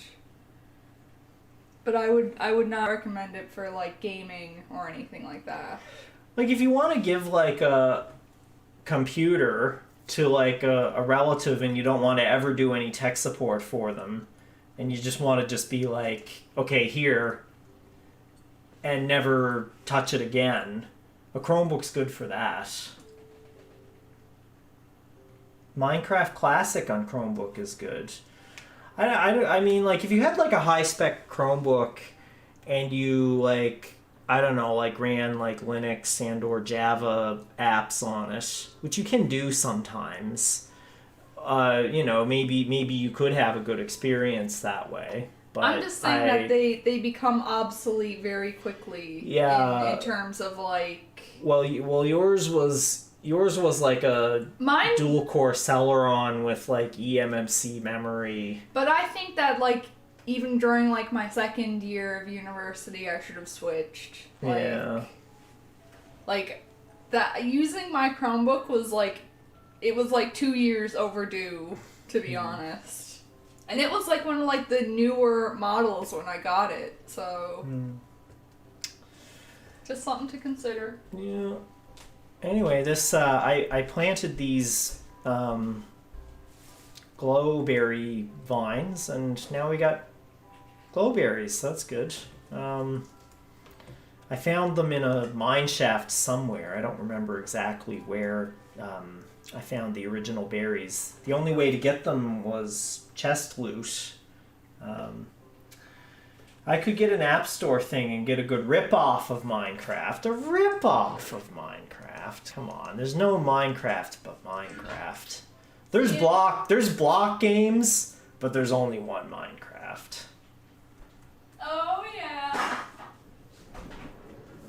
But I would not recommend it for like gaming or anything like that. Like if you want to give like a computer to like a relative and you don't want to ever do any tech support for them, and you just want to just be like, okay, here, and never touch it again, a Chromebook's good for that. Minecraft Classic on Chromebook is good. I mean, like, if you had, like, a high-spec Chromebook and you, like, I don't know, like, ran, like, Linux and or Java apps on it, which you can do sometimes, maybe you could have a good experience that way. But I'm just saying that they become obsolete very quickly. Yeah. In terms of, like... Well, yours was like a dual core Celeron with like eMMC memory. But I think that like even during like my second year of university, I should have switched. Like that using my Chromebook was like, it was like 2 years overdue, to be honest. And it was like one of like the newer models when I got it, so just something to consider. Yeah. Anyway, this I planted these glowberry vines, and now we got glowberries. So that's good. I found them in a mine shaft somewhere. I don't remember exactly where I found the original berries. The only way to get them was chest loot. I could get an App Store thing and get a good rip-off of Minecraft. A rip-off of Minecraft. Come on, there's no Minecraft but Minecraft. There's block games, but there's only one Minecraft. Oh yeah.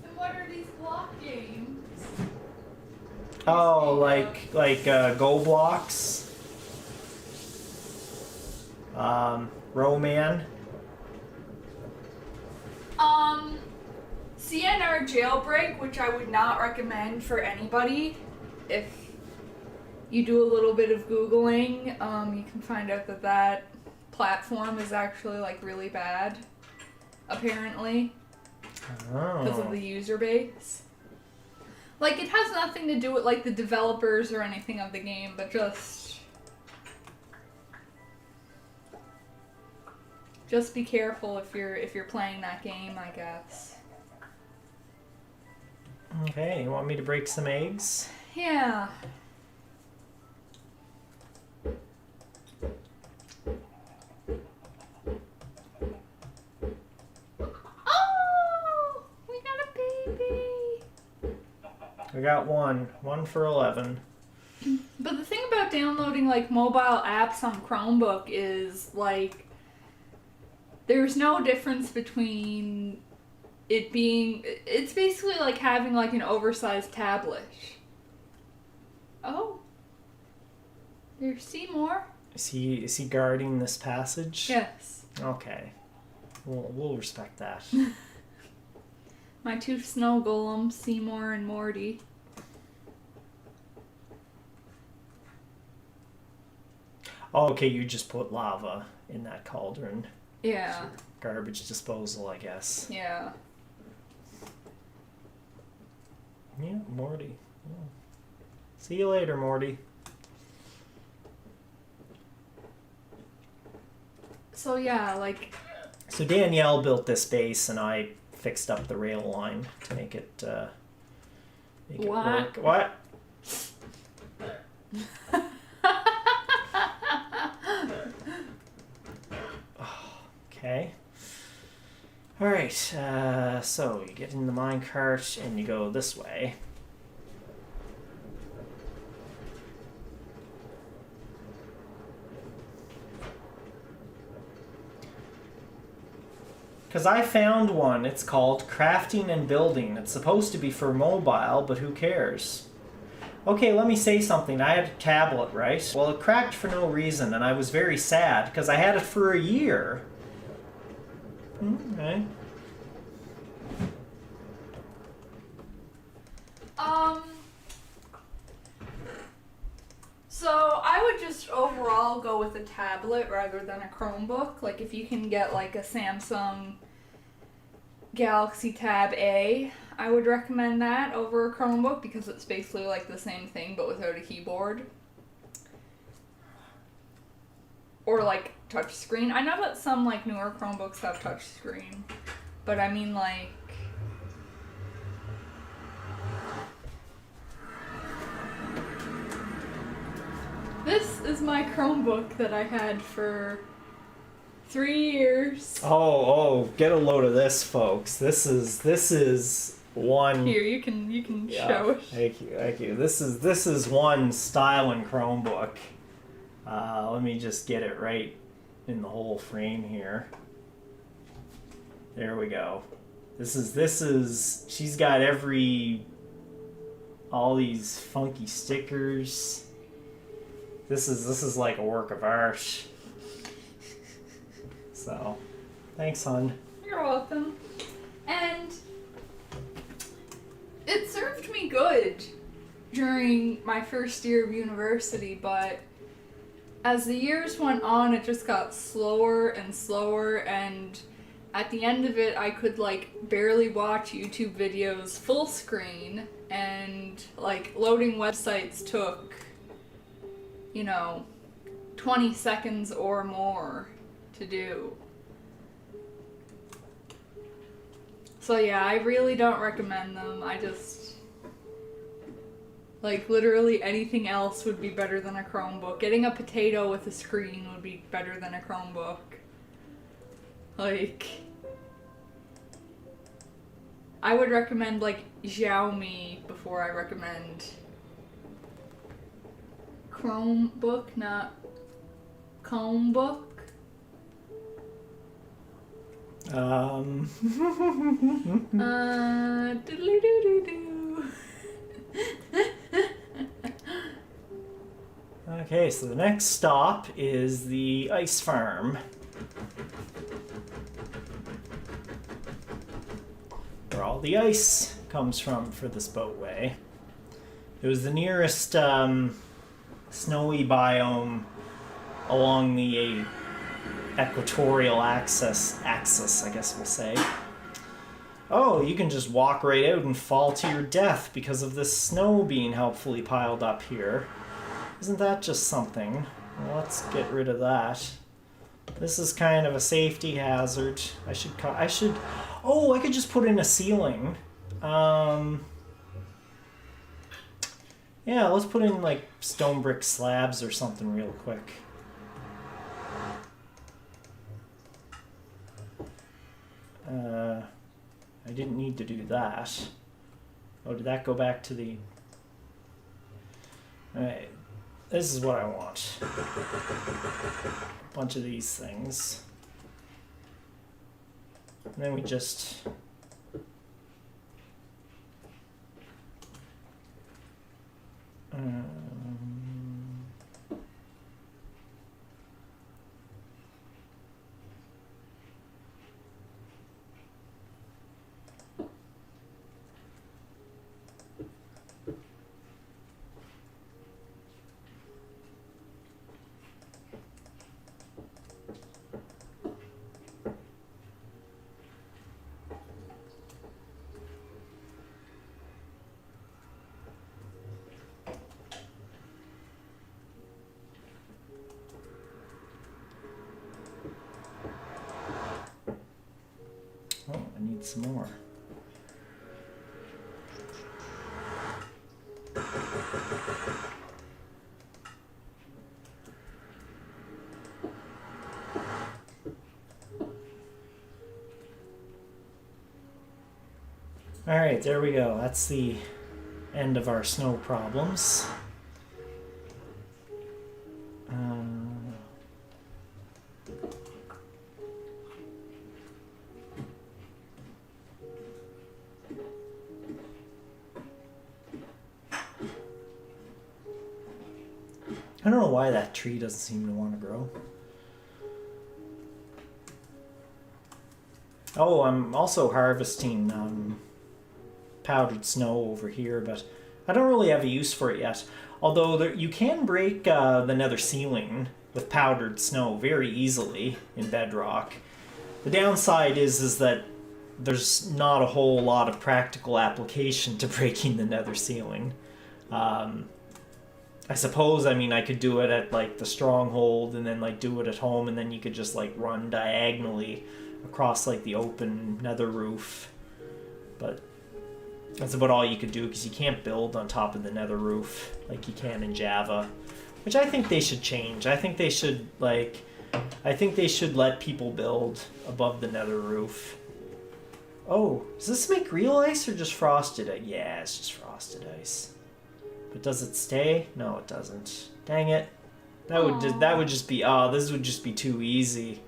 And what are these block games? Oh, like Go Blocks. Roman. CNR Jailbreak, which I would not recommend for anybody. If you do a little bit of Googling, you can find out that platform is actually like really bad, apparently, because of the user base. Like, it has nothing to do with like the developers or anything of the game, but just be careful if you're playing that game, I guess. Okay, you want me to break some eggs? Yeah. I got one. 1 for 11. But the thing about downloading like mobile apps on Chromebook is like there's no difference between it being, it's basically like having like an oversized tablet. Oh. There's Seymour. Is he guarding this passage? Yes. Okay. We'll respect that. My two snow golems, Seymour and Morty. Oh, okay, you just put lava in that cauldron. Yeah. Garbage disposal, I guess. Yeah. Yeah, Morty. Yeah. See you later, Morty. So yeah, like... So Danielle built this base, and I fixed up the rail line to make it What? work. What? Okay. All right. So you get in the minecart and you go this way. Because I found one. It's called Crafting and Building. It's supposed to be for mobile, but who cares? Okay, let me say something. I had a tablet, right? Well, it cracked for no reason, and I was very sad because I had it for a year. Okay. So I would just overall go with a tablet rather than a Chromebook. Like if you can get like a Samsung Galaxy Tab A, I would recommend that over a Chromebook because it's basically like the same thing but without a keyboard. Or like touch screen. I know that some like newer Chromebooks have touch screen, but I mean like this is my Chromebook that I had for 3 years. Oh, get a load of this, folks. This is one. Here, you can Yeah, show it. Thank you. This is one styling Chromebook. Let me just get it right in the whole frame here. There we go. This is she's got all these funky stickers. This is like a work of art. So, thanks, hon. You're welcome. And it served me good during my first year of university, but as the years went on, it just got slower and slower, and at the end of it, I could like barely watch YouTube videos full screen, and like loading websites took, 20 seconds or more to do. So yeah, I really don't recommend them. I just, like, literally anything else would be better than a Chromebook. Getting a potato with a screen would be better than a Chromebook. Like, I would recommend, like, Xiaomi before I recommend Chromebook, not Chromebook. Diddly-doo-doo-doo. Okay, so the next stop is the ice farm. Where all the ice comes from for this boatway. It was the nearest snowy biome along the equatorial axis, I guess we'll say. Oh, you can just walk right out and fall to your death because of this snow being helpfully piled up here. Isn't that just something? Well, let's get rid of that. This is kind of a safety hazard. Oh, I could just put in a ceiling. Yeah, let's put in like stone brick slabs or something real quick. I didn't need to do that. Oh, did that go back to the... Alright. This is what I want. A bunch of these things. And then we just... Oh, I need some more. All right, there we go. That's the end of our snow problems. I don't know why that tree doesn't seem to want to grow. Oh, I'm also harvesting powdered snow over here, but I don't really have a use for it yet. Although you can break the nether ceiling with powdered snow very easily in bedrock. The downside is that there's not a whole lot of practical application to breaking the nether ceiling. I suppose, I mean, I could do it at like the stronghold and then like do it at home, and then you could just like run diagonally across like the open nether roof. But that's about all you could do, because you can't build on top of the nether roof like you can in Java, which I think they should change. I think they should let people build above the nether roof. Oh, does this make real ice or just frosted ice? Yeah, it's just frosted ice. But does it stay? No, it doesn't. Dang it. That would just be this would just be too easy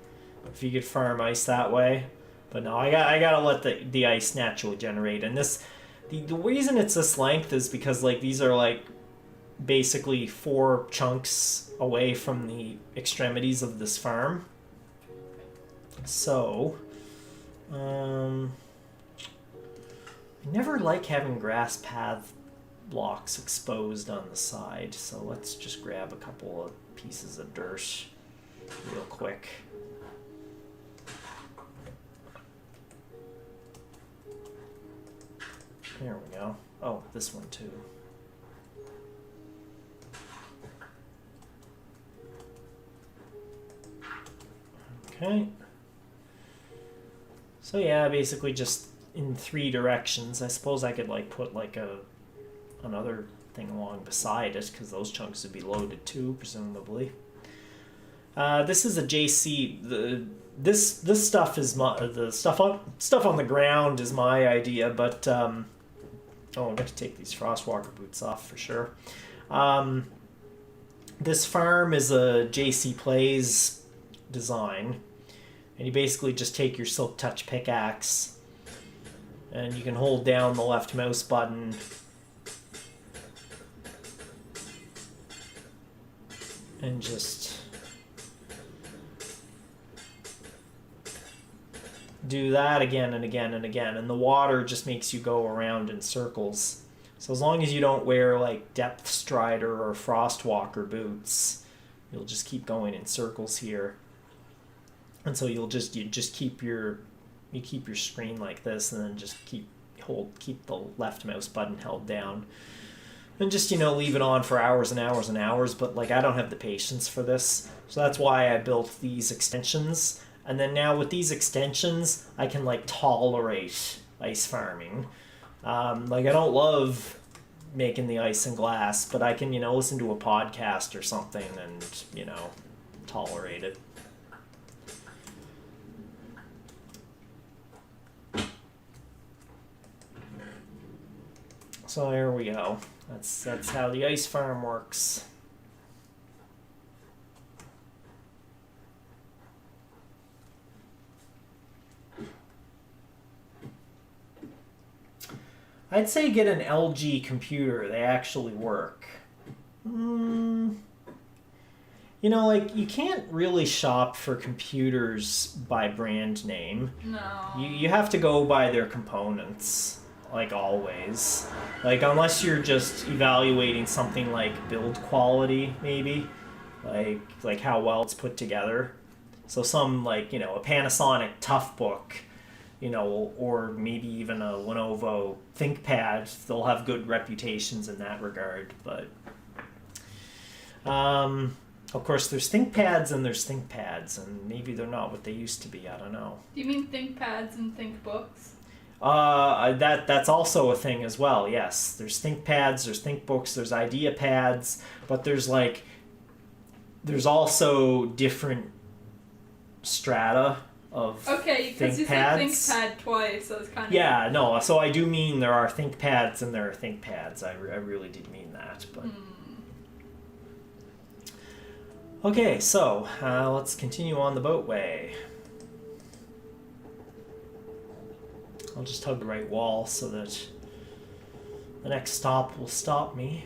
if you could farm ice that way. But no, I gotta let the ice naturally generate. And the reason it's this length is because like these are like basically 4 chunks away from the extremities of this farm. So I never like having grass path blocks exposed on the side, so let's just grab a couple of pieces of dirt real quick. There we go. Oh, this one too. Okay. So yeah, basically just in 3 directions. I suppose I could like put like another thing along beside it, because those chunks would be loaded too, presumably. This is a JC. This stuff is the stuff on the ground is my idea, but oh, I'm going to take these frostwalker boots off for sure. This farm is a JC Plays design, and you basically just take your Silk Touch pickaxe, and you can hold down the left mouse button and just do that again and again and again, and the water just makes you go around in circles. So as long as you don't wear like Depth Strider or Frostwalker boots, you'll just keep going in circles here. And so you just keep your screen like this, and then just keep the left mouse button held down. And just, leave it on for hours and hours and hours, but like I don't have the patience for this. So that's why I built these extensions. And then now with these extensions, I can like tolerate ice farming. Like I don't love making the ice and glass, but I can, listen to a podcast or something and, tolerate it. So there we go. That's how the ice farm works. I'd say get an LG computer. They actually work. You know, like, you can't really shop for computers by brand name. No. You have to go by their components, like always. Like, unless you're just evaluating something like build quality, maybe. Like how well it's put together. So some, like, you know, a Panasonic Toughbook, you know, or maybe even a Lenovo ThinkPad, they'll have good reputations in that regard. But, of course, there's ThinkPads and there's ThinkPads, and maybe they're not what they used to be. I don't know. Do you mean ThinkPads and ThinkBooks? That's also a thing as well. Yes, there's ThinkPads, there's ThinkBooks, there's IdeaPads, but there's also different strata of okay, because you said ThinkPad twice, so it's kind of... Yeah, no, so I do mean there are ThinkPads and there are ThinkPads. I really did mean that, but... Okay, so let's continue on the boatway. I'll just hug the right wall so that the next stop will stop me.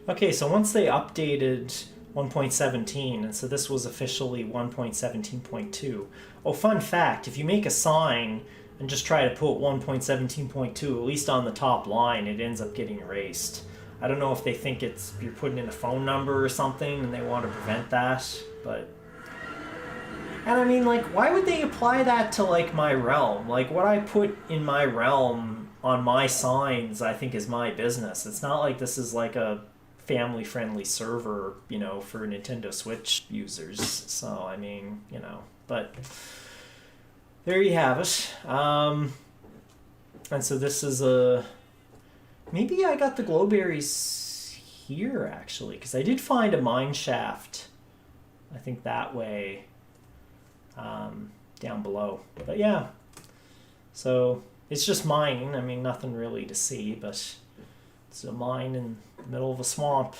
Okay, so once they updated 1.17, and so this was officially 1.17.2. Oh, fun fact, if you make a sign and just try to put 1.17.2, at least on the top line, it ends up getting erased. I don't know if they think you're putting in a phone number or something and they want to prevent that, but... And I mean, like, why would they apply that to, like, my realm? Like, what I put in my realm on my signs, I think, is my business. It's not like this is like a family-friendly server, you know, for Nintendo Switch users. So, I mean, you know, but there you have it. And so this is maybe I got the glowberries here, actually, because I did find a mine shaft, I think that way, down below. But yeah, so it's just mining. I mean, nothing really to see, but it's a mine in the middle of a swamp.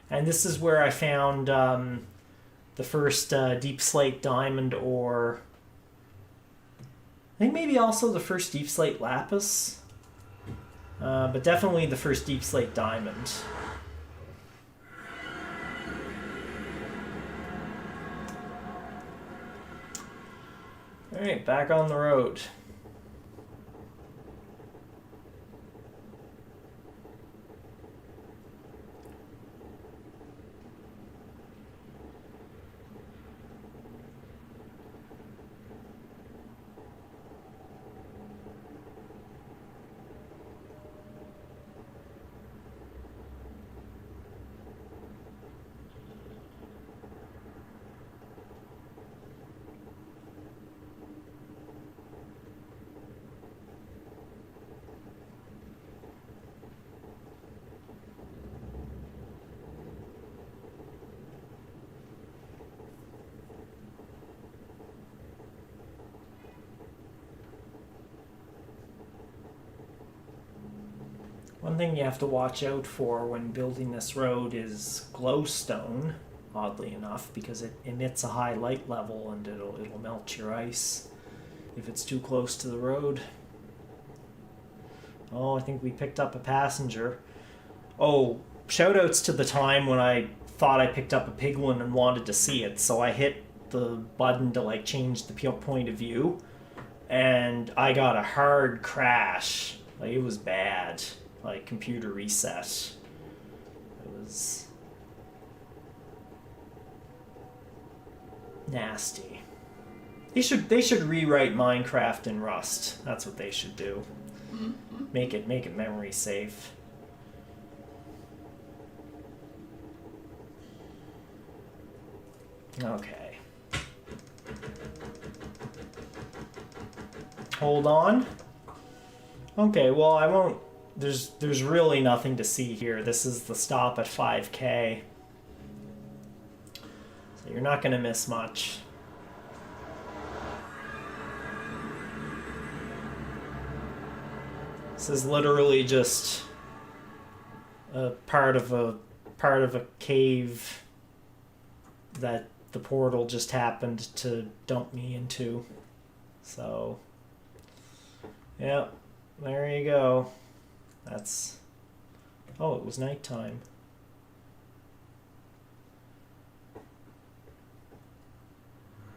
And this is where I found the first deep slate diamond ore. I think maybe also the first deep slate lapis. But definitely the first deep slate diamond. Alright, back on the road. One thing you have to watch out for when building this road is glowstone, oddly enough, because it emits a high light level and it'll melt your ice if it's too close to the road. Oh, I think we picked up a passenger. Oh, shoutouts to the time when I thought I picked up a piglin and wanted to see it, so I hit the button to like change the point of view, and I got a hard crash. Like, it was bad. Like, computer reset. It was nasty. They should rewrite Minecraft in Rust. That's what they should do. Make it memory safe. Okay. Hold on. Okay, well, I won't... There's really nothing to see here. This is the stop at 5K. So you're not going to miss much. This is literally just a part of a cave that the portal just happened to dump me into. So, yeah, there you go. That's... Oh, it was nighttime.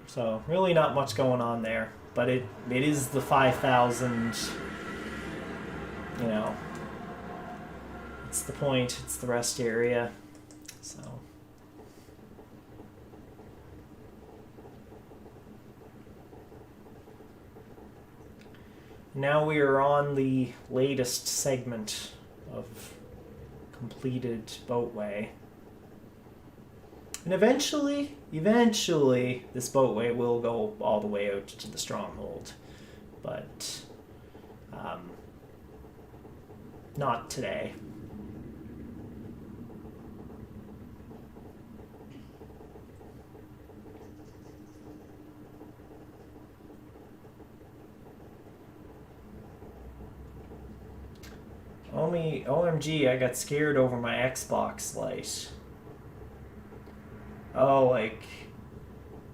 So, really not much going on there. But it is the 5,000... You know, it's the point, it's the rest area, so. Now we are on the latest segment of completed boatway. And eventually, this boatway will go all the way out to the stronghold. But, not today. OMG, I got scared over my Xbox light. Oh, like...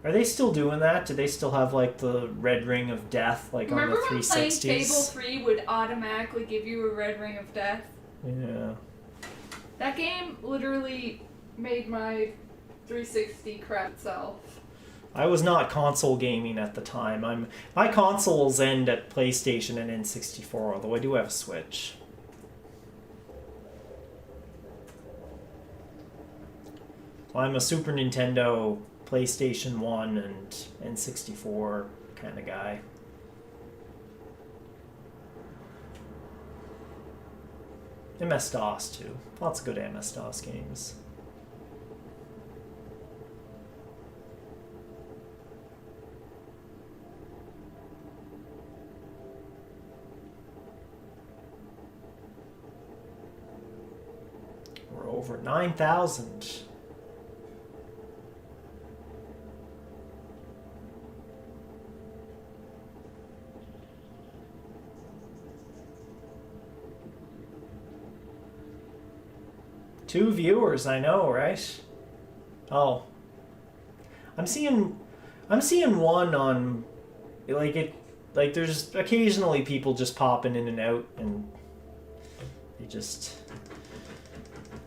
Are they still doing that? Do they still have, like, the red ring of death, like, Remember on the 360s? when playing Fable 3 would automatically give you a red ring of death? Yeah. That game literally made my 360 crap itself. I was not console gaming at the time. My consoles end at PlayStation and N64, although I do have a Switch. I'm a Super Nintendo, PlayStation 1, and N64 kind of guy. MS-DOS too. Lots of good MS-DOS games. We're over 9,000. Two viewers, I know, right? Oh. I'm seeing one on like there's occasionally people just popping in and out, and they just,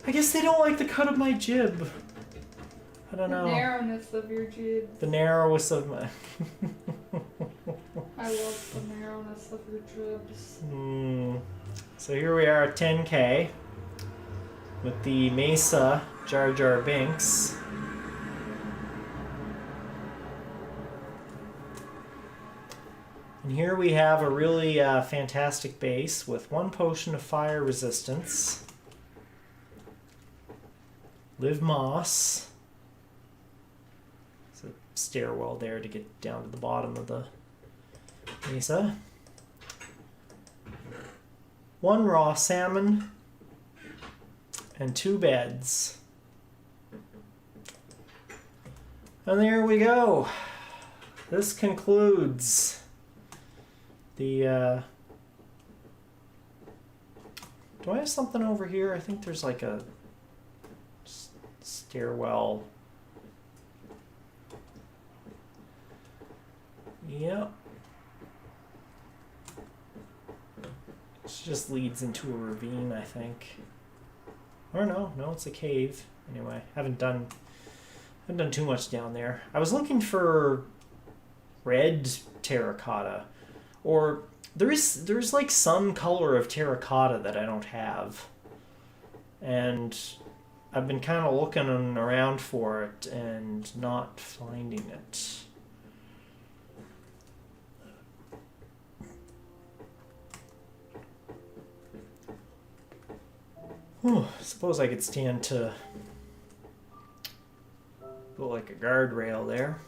I guess they don't like the cut of my jib. I don't know. The narrowness of your jib. The narrowness of my I love the narrowness of your jibs. So here we are at 10K. With the Mesa Jar Jar Binks. And here we have a really fantastic base with 1 potion of fire resistance. Live moss. There's a stairwell there to get down to the bottom of the mesa. 1 raw salmon. And 2 beds. And there we go. This concludes the... Do I have something over here? I think there's like a stairwell. Yep. This just leads into a ravine, I think. Or no, it's a cave. Anyway, haven't done too much down there. I was looking for red terracotta, or there's like some color of terracotta that I don't have, and I've been kind of looking around for it and not finding it. I suppose I could stand to go like a guardrail there.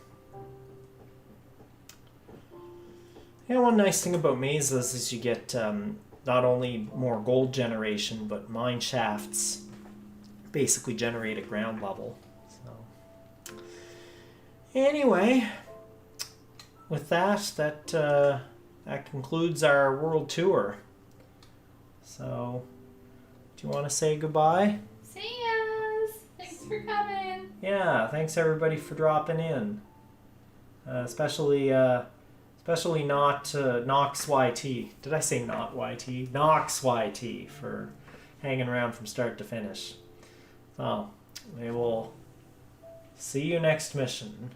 Yeah, one nice thing about mazes is you get not only more gold generation, but mine shafts basically generate at ground level. So, anyway, with that concludes our world tour. So, do you want to say goodbye? See yas! Thanks for coming. Yeah, thanks everybody for dropping in. Especially not Nox YT. Did I say not YT? Nox YT for hanging around from start to finish. So, we will see you next mission.